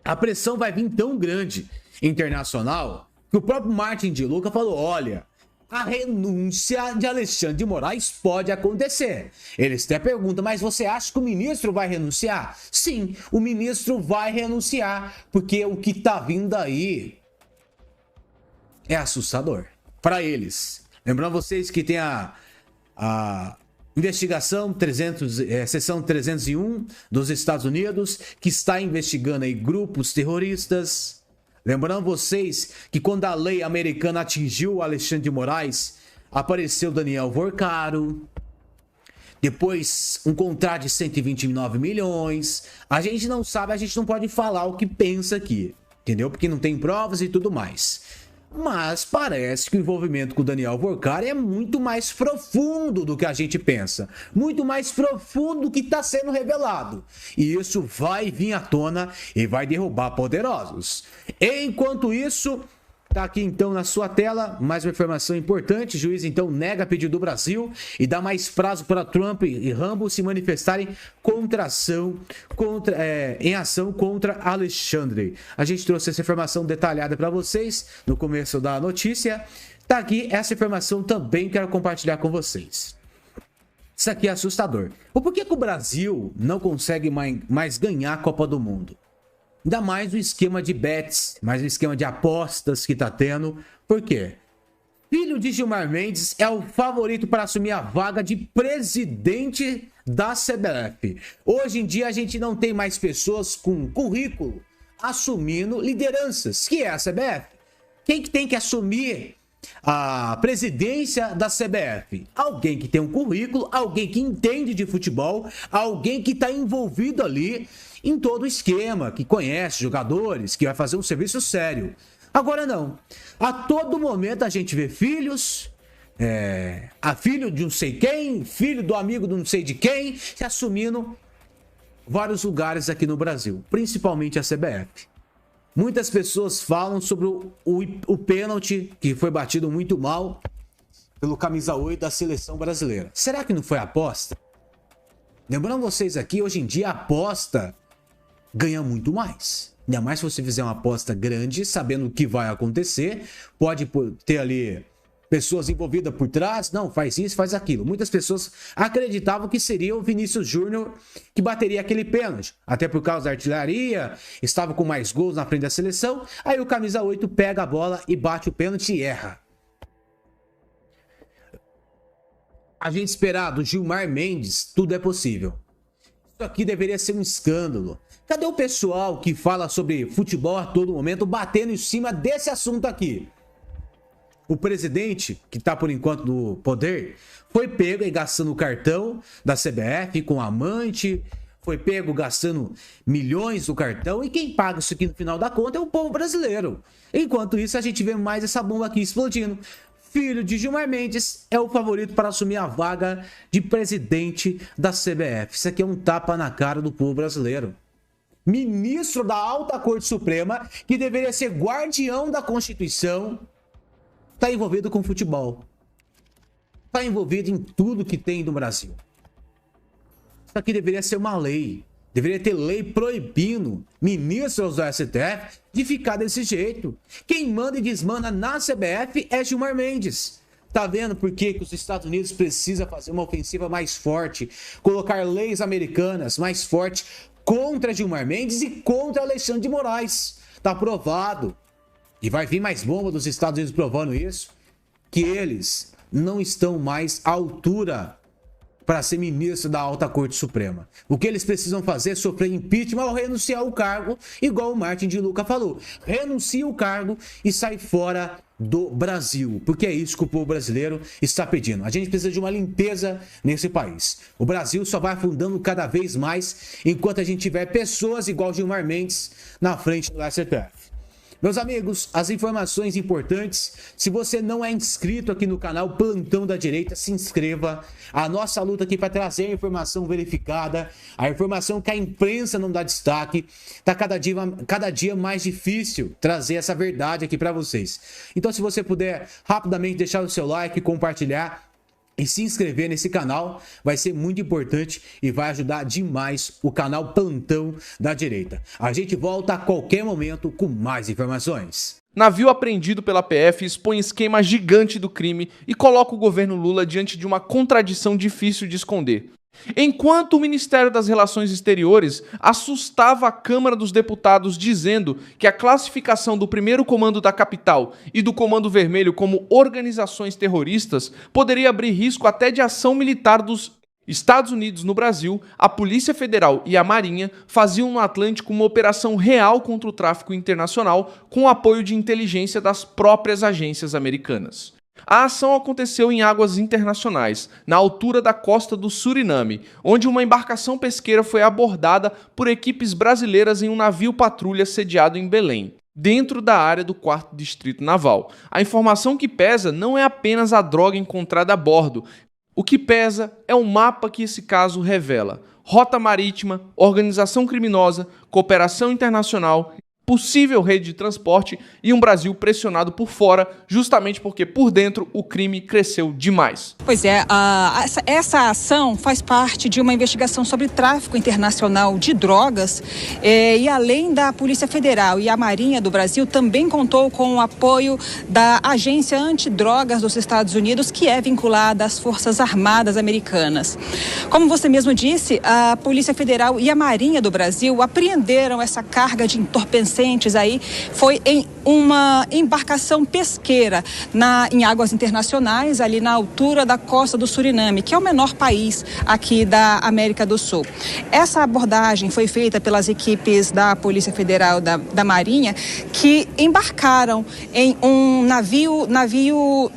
A pressão vai vir tão grande internacional que o próprio Martin de Luca falou, olha, a renúncia de Alexandre de Moraes pode acontecer. Eles até perguntam, mas você acha que o ministro vai renunciar? Sim, o ministro vai renunciar, porque o que tá vindo aí é assustador para eles. Lembrando vocês que tem a investigação seção 301 dos Estados Unidos, que está investigando aí grupos terroristas. Lembrando vocês que quando a lei americana atingiu o Alexandre de Moraes, apareceu Daniel Vorcaro, depois um contrato de 129 milhões. A gente não sabe, a gente não pode falar o que pensa aqui, entendeu? Porque não tem provas e tudo mais. Mas parece que o envolvimento com o Daniel Vorcaro é muito mais profundo do que a gente pensa. Muito mais profundo do que está sendo revelado. E isso vai vir à tona e vai derrubar poderosos. Enquanto isso, tá aqui então na sua tela mais uma informação importante. O juiz então nega pedido do Brasil e dá mais prazo para Trump e Rambo se manifestarem em ação contra Alexandre. A gente trouxe essa informação detalhada para vocês no começo da notícia. Tá aqui essa informação também quero compartilhar com vocês. Isso aqui é assustador. Por que o Brasil não consegue mais ganhar a Copa do Mundo? Ainda mais o esquema de bets, mais o esquema de apostas que tá tendo. Por quê? Filho de Gilmar Mendes é o favorito para assumir a vaga de presidente da CBF. Hoje em dia a gente não tem mais pessoas com currículo assumindo lideranças, que é a CBF. Quem que tem que assumir a presidência da CBF? Alguém que tem um currículo, alguém que entende de futebol, alguém que está envolvido ali em todo o esquema, que conhece jogadores, que vai fazer um serviço sério. Agora não. A todo momento a gente vê filhos, a filho de não sei quem, filho do amigo do não sei de quem, se assumindo vários lugares aqui no Brasil, principalmente a CBF. Muitas pessoas falam sobre o pênalti que foi batido muito mal pelo camisa 8 da seleção brasileira. Será que não foi aposta? Lembrando vocês aqui, hoje em dia a aposta ganha muito mais. Ainda mais se você fizer uma aposta grande, sabendo o que vai acontecer. Pode ter ali pessoas envolvidas por trás. Não, faz isso, faz aquilo. Muitas pessoas acreditavam que seria o Vinícius Júnior que bateria aquele pênalti. Até por causa da artilharia, estava com mais gols na frente da seleção. Aí o camisa 8 pega a bola e bate o pênalti e erra. A gente esperar do Gilmar Mendes, tudo é possível. Isso aqui deveria ser um escândalo. Cadê o pessoal que fala sobre futebol a todo momento batendo em cima desse assunto aqui? O presidente, que está por enquanto no poder, foi pego aí gastando o cartão da CBF com amante, foi pego gastando milhões do cartão, e quem paga isso aqui no final da conta é o povo brasileiro. Enquanto isso, a gente vê mais essa bomba aqui explodindo. Filho de Gilmar Mendes é o favorito para assumir a vaga de presidente da CBF. Isso aqui é um tapa na cara do povo brasileiro. Ministro da Alta Corte Suprema, que deveria ser guardião da Constituição, está envolvido com futebol. Está envolvido em tudo que tem no Brasil. Isso aqui deveria ser uma lei. Deveria ter lei proibindo ministros do STF de ficar desse jeito. Quem manda e desmanda na CBF é Gilmar Mendes. Tá vendo por que os Estados Unidos precisam fazer uma ofensiva mais forte, colocar leis americanas mais fortes contra Gilmar Mendes e contra Alexandre de Moraes. Tá provado. E vai vir mais bomba dos Estados Unidos provando isso, que eles não estão mais à altura para ser ministro da Alta Corte Suprema. O que eles precisam fazer é sofrer impeachment ou renunciar ao cargo, igual o Martin de Luca falou. Renuncia o cargo e sai fora do Brasil, porque é isso que o povo brasileiro está pedindo. A gente precisa de uma limpeza nesse país. O Brasil só vai afundando cada vez mais enquanto a gente tiver pessoas igual Gilmar Mendes na frente do STF. Meus amigos, as informações importantes, se você não é inscrito aqui no canal Plantão da Direita, se inscreva. A nossa luta aqui para trazer a informação verificada, a informação que a imprensa não dá destaque, tá cada dia mais difícil trazer essa verdade aqui para vocês. Então, se você puder rapidamente deixar o seu like, compartilhar e se inscrever nesse canal, vai ser muito importante e vai ajudar demais o canal Plantão da Direita. A gente volta a qualquer momento com mais informações. Navio apreendido pela PF expõe esquema gigante do crime e coloca o governo Lula diante de uma contradição difícil de esconder. Enquanto o Ministério das Relações Exteriores assustava a Câmara dos Deputados dizendo que a classificação do primeiro comando da capital e do Comando Vermelho como organizações terroristas poderia abrir risco até de ação militar dos Estados Unidos no Brasil, a Polícia Federal e a Marinha faziam no Atlântico uma operação real contra o tráfico internacional com o apoio de inteligência das próprias agências americanas. A ação aconteceu em águas internacionais, na altura da costa do Suriname, onde uma embarcação pesqueira foi abordada por equipes brasileiras em um navio patrulha sediado em Belém, dentro da área do 4º Distrito Naval. A informação que pesa não é apenas a droga encontrada a bordo. O que pesa é o mapa que esse caso revela: rota marítima, organização criminosa, cooperação internacional, possível rede de transporte e um Brasil pressionado por fora, justamente porque por dentro o crime cresceu demais. Pois é, essa ação faz parte de uma investigação sobre tráfico internacional de drogas e além da Polícia Federal e a Marinha do Brasil, também contou com o apoio da Agência Antidrogas dos Estados Unidos, que é vinculada às Forças Armadas Americanas. Como você mesmo disse, a Polícia Federal e a Marinha do Brasil apreenderam essa carga de entorpecentes aí, foi em uma embarcação pesqueira em águas internacionais, ali na altura da costa do Suriname, que é o menor país aqui da América do Sul. Essa abordagem foi feita pelas equipes da Polícia Federal da Marinha, que embarcaram em um navio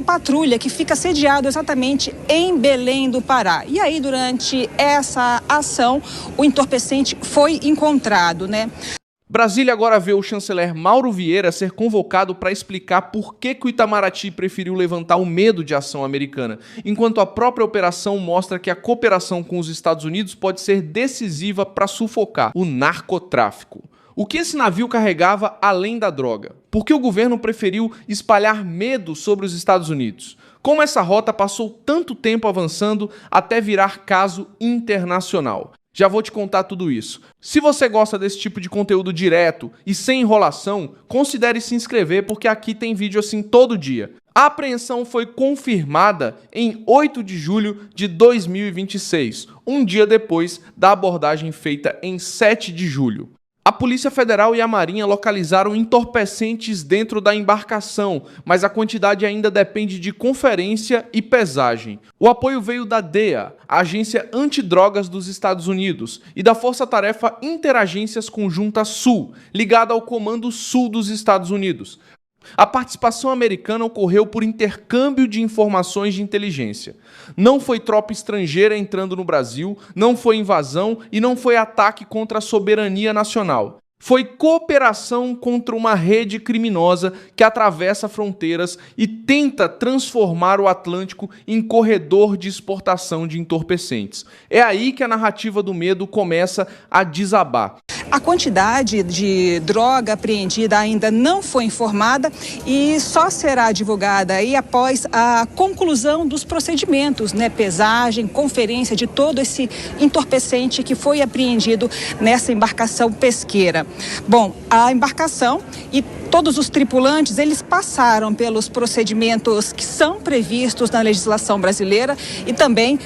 patrulha que fica sediado exatamente em Belém do Pará. E aí, durante essa ação, o entorpecente foi encontrado, né? Brasília agora vê o chanceler Mauro Vieira ser convocado para explicar por que o Itamaraty preferiu levantar o medo de ação americana, enquanto a própria operação mostra que a cooperação com os Estados Unidos pode ser decisiva para sufocar o narcotráfico. O que esse navio carregava além da droga? Por que o governo preferiu espalhar medo sobre os Estados Unidos? Como essa rota passou tanto tempo avançando até virar caso internacional? Já vou te contar tudo isso. Se você gosta desse tipo de conteúdo direto e sem enrolação, considere se inscrever porque aqui tem vídeo assim todo dia. A apreensão foi confirmada em 8 de julho de 2026, um dia depois da abordagem feita em 7 de julho. A Polícia Federal e a Marinha localizaram entorpecentes dentro da embarcação, mas a quantidade ainda depende de conferência e pesagem. O apoio veio da DEA, a Agência Antidrogas dos Estados Unidos, e da Força-Tarefa Interagências Conjunta Sul, ligada ao Comando Sul dos Estados Unidos. A participação americana ocorreu por intercâmbio de informações de inteligência. Não foi tropa estrangeira entrando no Brasil, não foi invasão e não foi ataque contra a soberania nacional. Foi cooperação contra uma rede criminosa que atravessa fronteiras e tenta transformar o Atlântico em corredor de exportação de entorpecentes. É aí que a narrativa do medo começa a desabar. A quantidade de droga apreendida ainda não foi informada e só será divulgada aí após a conclusão dos procedimentos, né? Pesagem, conferência de todo esse entorpecente que foi apreendido nessa embarcação pesqueira. Bom, a embarcação e todos os tripulantes, eles passaram pelos procedimentos que são previstos na legislação brasileira e também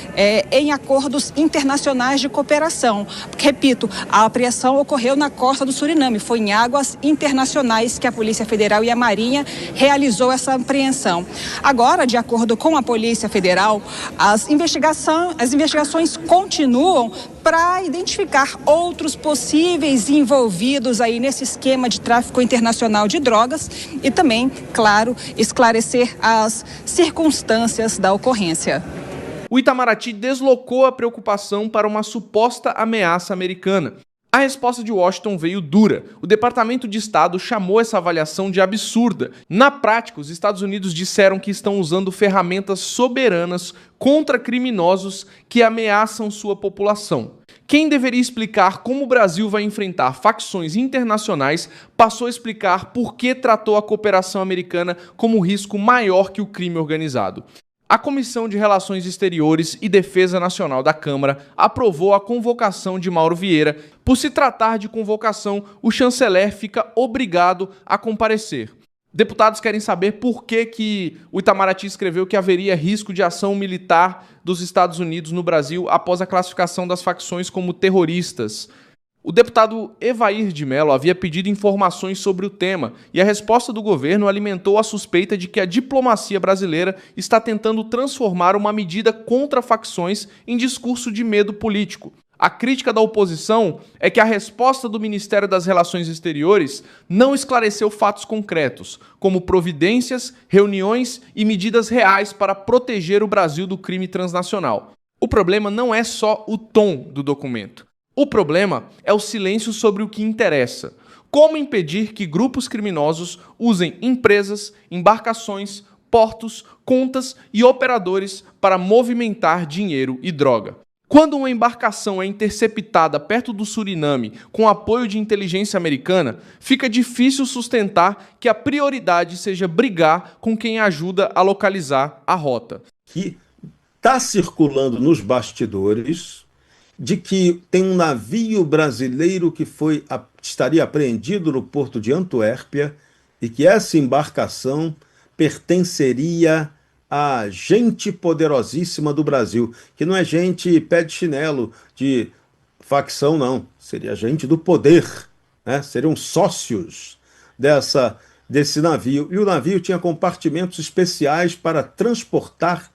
em acordos internacionais de cooperação. Porque, repito, a apreensão ocorreu na costa do Suriname, foi em águas internacionais que a Polícia Federal e a Marinha realizou essa apreensão. Agora, de acordo com a Polícia Federal, as investigações continuam para identificar outros possíveis envolvidos aí nesse esquema de tráfico internacional de drogas e também, claro, esclarecer as circunstâncias da ocorrência. O Itamaraty deslocou a preocupação para uma suposta ameaça americana. A resposta de Washington veio dura. O Departamento de Estado chamou essa avaliação de absurda. Na prática, os Estados Unidos disseram que estão usando ferramentas soberanas contra criminosos que ameaçam sua população. Quem deveria explicar como o Brasil vai enfrentar facções internacionais passou a explicar por que tratou a cooperação americana como risco maior que o crime organizado. A Comissão de Relações Exteriores e Defesa Nacional da Câmara aprovou a convocação de Mauro Vieira. Por se tratar de convocação, o chanceler fica obrigado a comparecer. Deputados querem saber por que o Itamaraty escreveu que haveria risco de ação militar dos Estados Unidos no Brasil após a classificação das facções como terroristas. O deputado Evair de Mello havia pedido informações sobre o tema e a resposta do governo alimentou a suspeita de que a diplomacia brasileira está tentando transformar uma medida contra facções em discurso de medo político. A crítica da oposição é que a resposta do Ministério das Relações Exteriores não esclareceu fatos concretos, como providências, reuniões e medidas reais para proteger o Brasil do crime transnacional. O problema não é só o tom do documento. O problema é o silêncio sobre o que interessa. Como impedir que grupos criminosos usem empresas, embarcações, portos, contas e operadores para movimentar dinheiro e droga? Quando uma embarcação é interceptada perto do Suriname com apoio de inteligência americana, fica difícil sustentar que a prioridade seja brigar com quem ajuda a localizar a rota. Que está circulando nos bastidores de que tem um navio brasileiro que estaria apreendido no porto de Antuérpia e que essa embarcação pertenceria a gente poderosíssima do Brasil, que não é gente pé de chinelo de facção, não. Seria gente do poder, né? Seriam sócios desse navio. E o navio tinha compartimentos especiais para transportar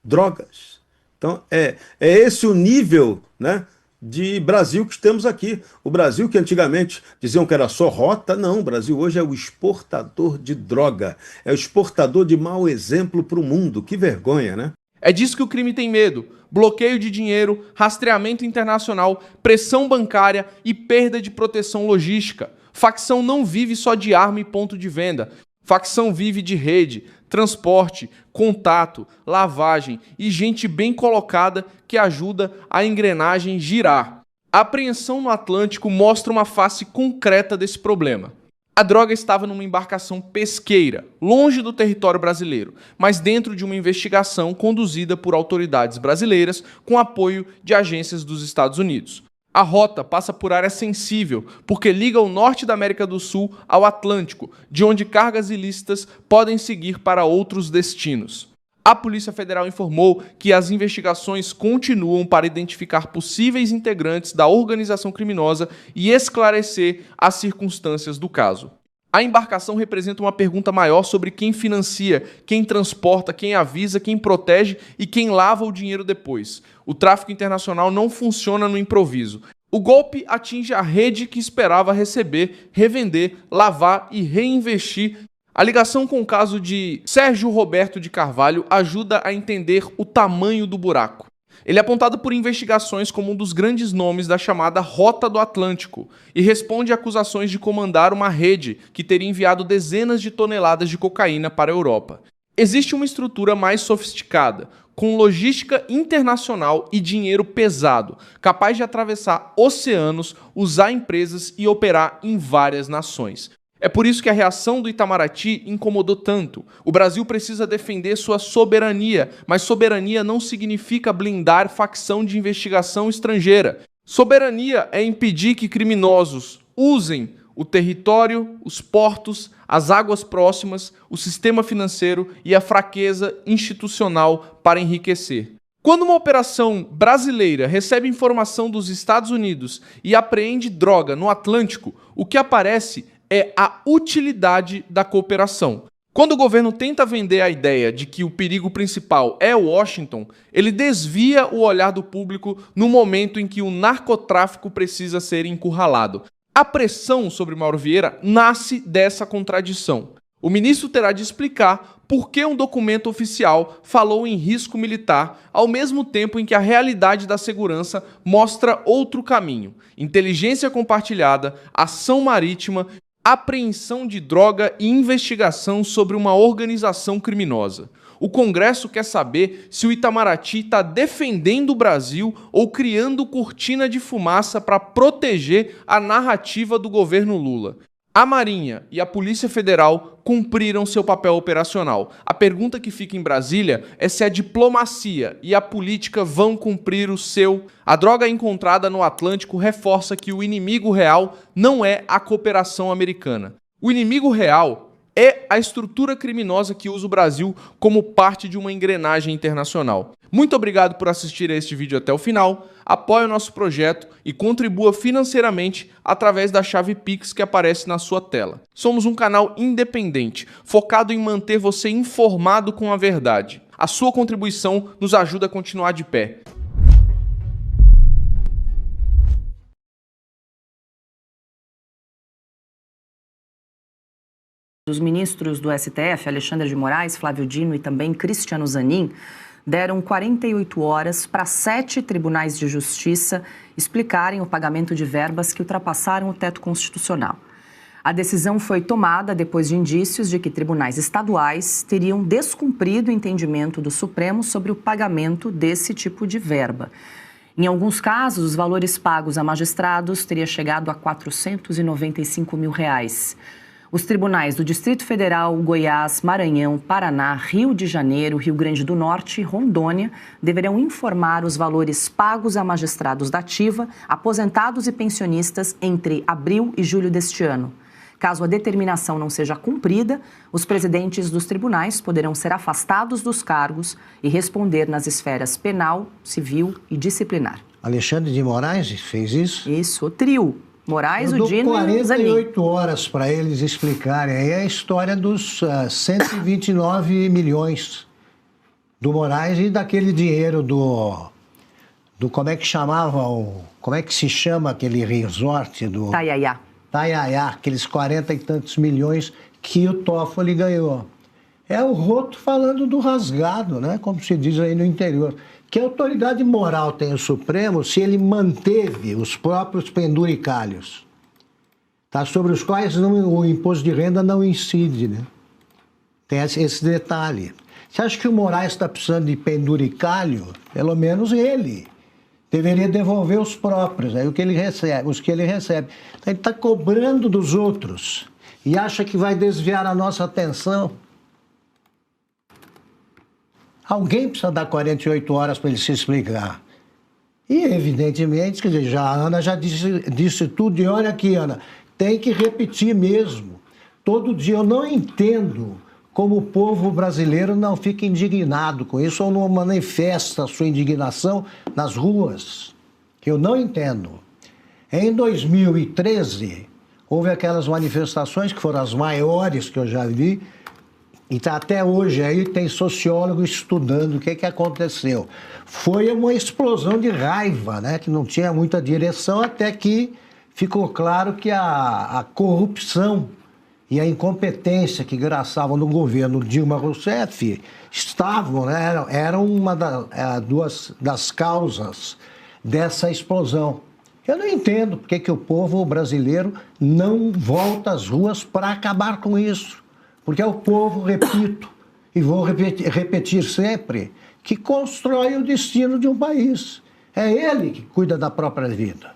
drogas. Então, é esse o nível, né, de Brasil que temos aqui. O Brasil que antigamente diziam que era só rota, não, o Brasil hoje é o exportador de droga, é o exportador de mau exemplo para o mundo. Que vergonha, né? É disso que o crime tem medo. Bloqueio de dinheiro, rastreamento internacional, pressão bancária e perda de proteção logística. Facção não vive só de arma e ponto de venda. Facção vive de rede, transporte, contato, lavagem e gente bem colocada que ajuda a engrenagem girar. A apreensão no Atlântico mostra uma face concreta desse problema. A droga estava numa embarcação pesqueira, longe do território brasileiro, mas dentro de uma investigação conduzida por autoridades brasileiras com apoio de agências dos Estados Unidos. A rota passa por área sensível, porque liga o norte da América do Sul ao Atlântico, de onde cargas ilícitas podem seguir para outros destinos. A Polícia Federal informou que as investigações continuam para identificar possíveis integrantes da organização criminosa e esclarecer as circunstâncias do caso. A embarcação representa uma pergunta maior sobre quem financia, quem transporta, quem avisa, quem protege e quem lava o dinheiro depois. O tráfico internacional não funciona no improviso. O golpe atinge a rede que esperava receber, revender, lavar e reinvestir. A ligação com o caso de Sérgio Roberto de Carvalho ajuda a entender o tamanho do buraco. Ele é apontado por investigações como um dos grandes nomes da chamada Rota do Atlântico e responde a acusações de comandar uma rede que teria enviado dezenas de toneladas de cocaína para a Europa. Existe uma estrutura mais sofisticada, com logística internacional e dinheiro pesado, capaz de atravessar oceanos, usar empresas e operar em várias nações. É por isso que a reação do Itamaraty incomodou tanto. O Brasil precisa defender sua soberania, mas soberania não significa blindar facção de investigação estrangeira. Soberania é impedir que criminosos usem o território, os portos, as águas próximas, o sistema financeiro e a fraqueza institucional para enriquecer. Quando uma operação brasileira recebe informação dos Estados Unidos e apreende droga no Atlântico, o que aparece é a utilidade da cooperação. Quando o governo tenta vender a ideia de que o perigo principal é Washington, ele desvia o olhar do público no momento em que o narcotráfico precisa ser encurralado. A pressão sobre Mauro Vieira nasce dessa contradição. O ministro terá de explicar por que um documento oficial falou em risco militar, ao mesmo tempo em que a realidade da segurança mostra outro caminho: inteligência compartilhada, ação marítima, apreensão de droga e investigação sobre uma organização criminosa. O Congresso quer saber se o Itamaraty está defendendo o Brasil ou criando cortina de fumaça para proteger a narrativa do governo Lula. A Marinha e a Polícia Federal cumpriram seu papel operacional. A pergunta que fica em Brasília é se a diplomacia e a política vão cumprir o seu. A droga encontrada no Atlântico reforça que o inimigo real não é a cooperação americana. O inimigo real é a estrutura criminosa que usa o Brasil como parte de uma engrenagem internacional. Muito obrigado por assistir a este vídeo até o final, apoie o nosso projeto e contribua financeiramente através da chave Pix que aparece na sua tela. Somos um canal independente, focado em manter você informado com a verdade. A sua contribuição nos ajuda a continuar de pé. Os ministros do STF, Alexandre de Moraes, Flávio Dino e também Cristiano Zanin, deram 48 horas para 7 tribunais de justiça explicarem o pagamento de verbas que ultrapassaram o teto constitucional. A decisão foi tomada depois de indícios de que tribunais estaduais teriam descumprido o entendimento do Supremo sobre o pagamento desse tipo de verba. Em alguns casos, os valores pagos a magistrados teriam chegado a R$ 495 mil. Os tribunais do Distrito Federal, Goiás, Maranhão, Paraná, Rio de Janeiro, Rio Grande do Norte e Rondônia deverão informar os valores pagos a magistrados da ativa, aposentados e pensionistas entre abril e julho deste ano. Caso a determinação não seja cumprida, os presidentes dos tribunais poderão ser afastados dos cargos e responder nas esferas penal, civil e disciplinar. Alexandre de Moraes fez isso? Isso, o trio. Moraes, o Dino e o Zanin. 48 horas para eles explicarem aí a história dos 129 milhões do Moraes e daquele dinheiro do como é que chamava, como é que se chama aquele resort do... Taiaiá. Taiaiá, aqueles 40 e tantos milhões que o Toffoli ganhou. É o roto falando do rasgado, né? Como se diz aí no interior. Que autoridade moral tem o Supremo se ele manteve os próprios penduricalhos, tá? Sobre os quais o imposto de renda não incide, né? Tem esse detalhe. Você acha que o Moraes está precisando de penduricalho? Pelo menos ele deveria devolver os próprios, aí os que ele recebe. Então, ele está cobrando dos outros e acha que vai desviar a nossa atenção. Alguém precisa dar 48 horas para ele se explicar. E, evidentemente, quer dizer, a Ana já disse tudo. E olha aqui, Ana, tem que repetir mesmo. Todo dia eu não entendo como o povo brasileiro não fica indignado com isso ou não manifesta a sua indignação nas ruas. Eu não entendo. Em 2013, houve aquelas manifestações que foram as maiores que eu já vi. E tá até hoje aí tem sociólogo estudando o que aconteceu. Foi uma explosão de raiva, né? Que não tinha muita direção, até que ficou claro que a corrupção e a incompetência que graçavam no governo Dilma Rousseff estavam, né? Eram uma duas das causas dessa explosão. Eu não entendo porque que o povo brasileiro não volta às ruas para acabar com isso. Porque é o povo, repito, e vou repetir sempre, que constrói o destino de um país. É ele que cuida da própria vida.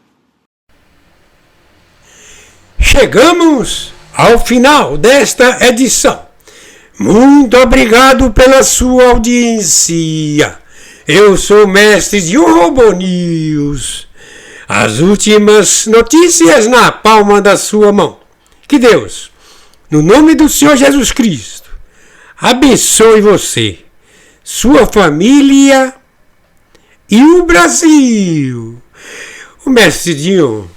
Chegamos ao final desta edição. Muito obrigado pela sua audiência. Eu sou o mestre de Robô News. As últimas notícias na palma da sua mão. Que Deus, no nome do Senhor Jesus Cristo, abençoe você, sua família e o Brasil. O mestre Dinho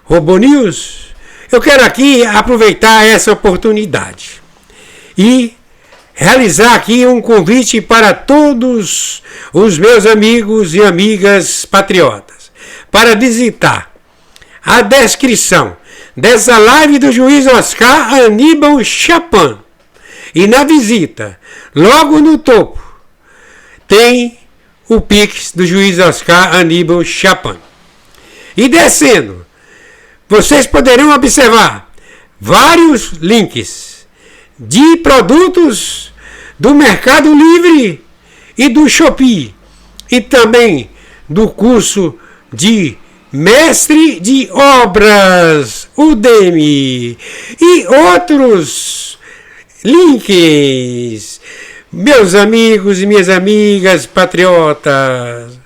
Robô News, eu quero aqui aproveitar essa oportunidade e realizar aqui um convite para todos os meus amigos e amigas patriotas para visitar a descrição dessa live do juiz Oscar Aníbal Chapan E na visita, logo no topo, tem o Pix do juiz Oscar Aníbal Chapan. E descendo, vocês poderão observar vários links de produtos do Mercado Livre e do Shopee, e também do curso de Mestre de Obras, Udemy, e outros links. Meus amigos e minhas amigas patriotas,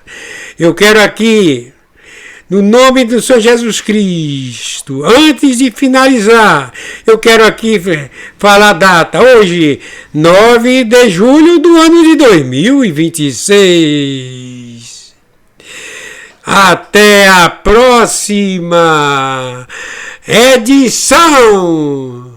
eu quero aqui, no nome do Senhor Jesus Cristo, antes de finalizar, eu quero aqui falar a data. Hoje, 9 de julho do ano de 2026. Até a próxima edição.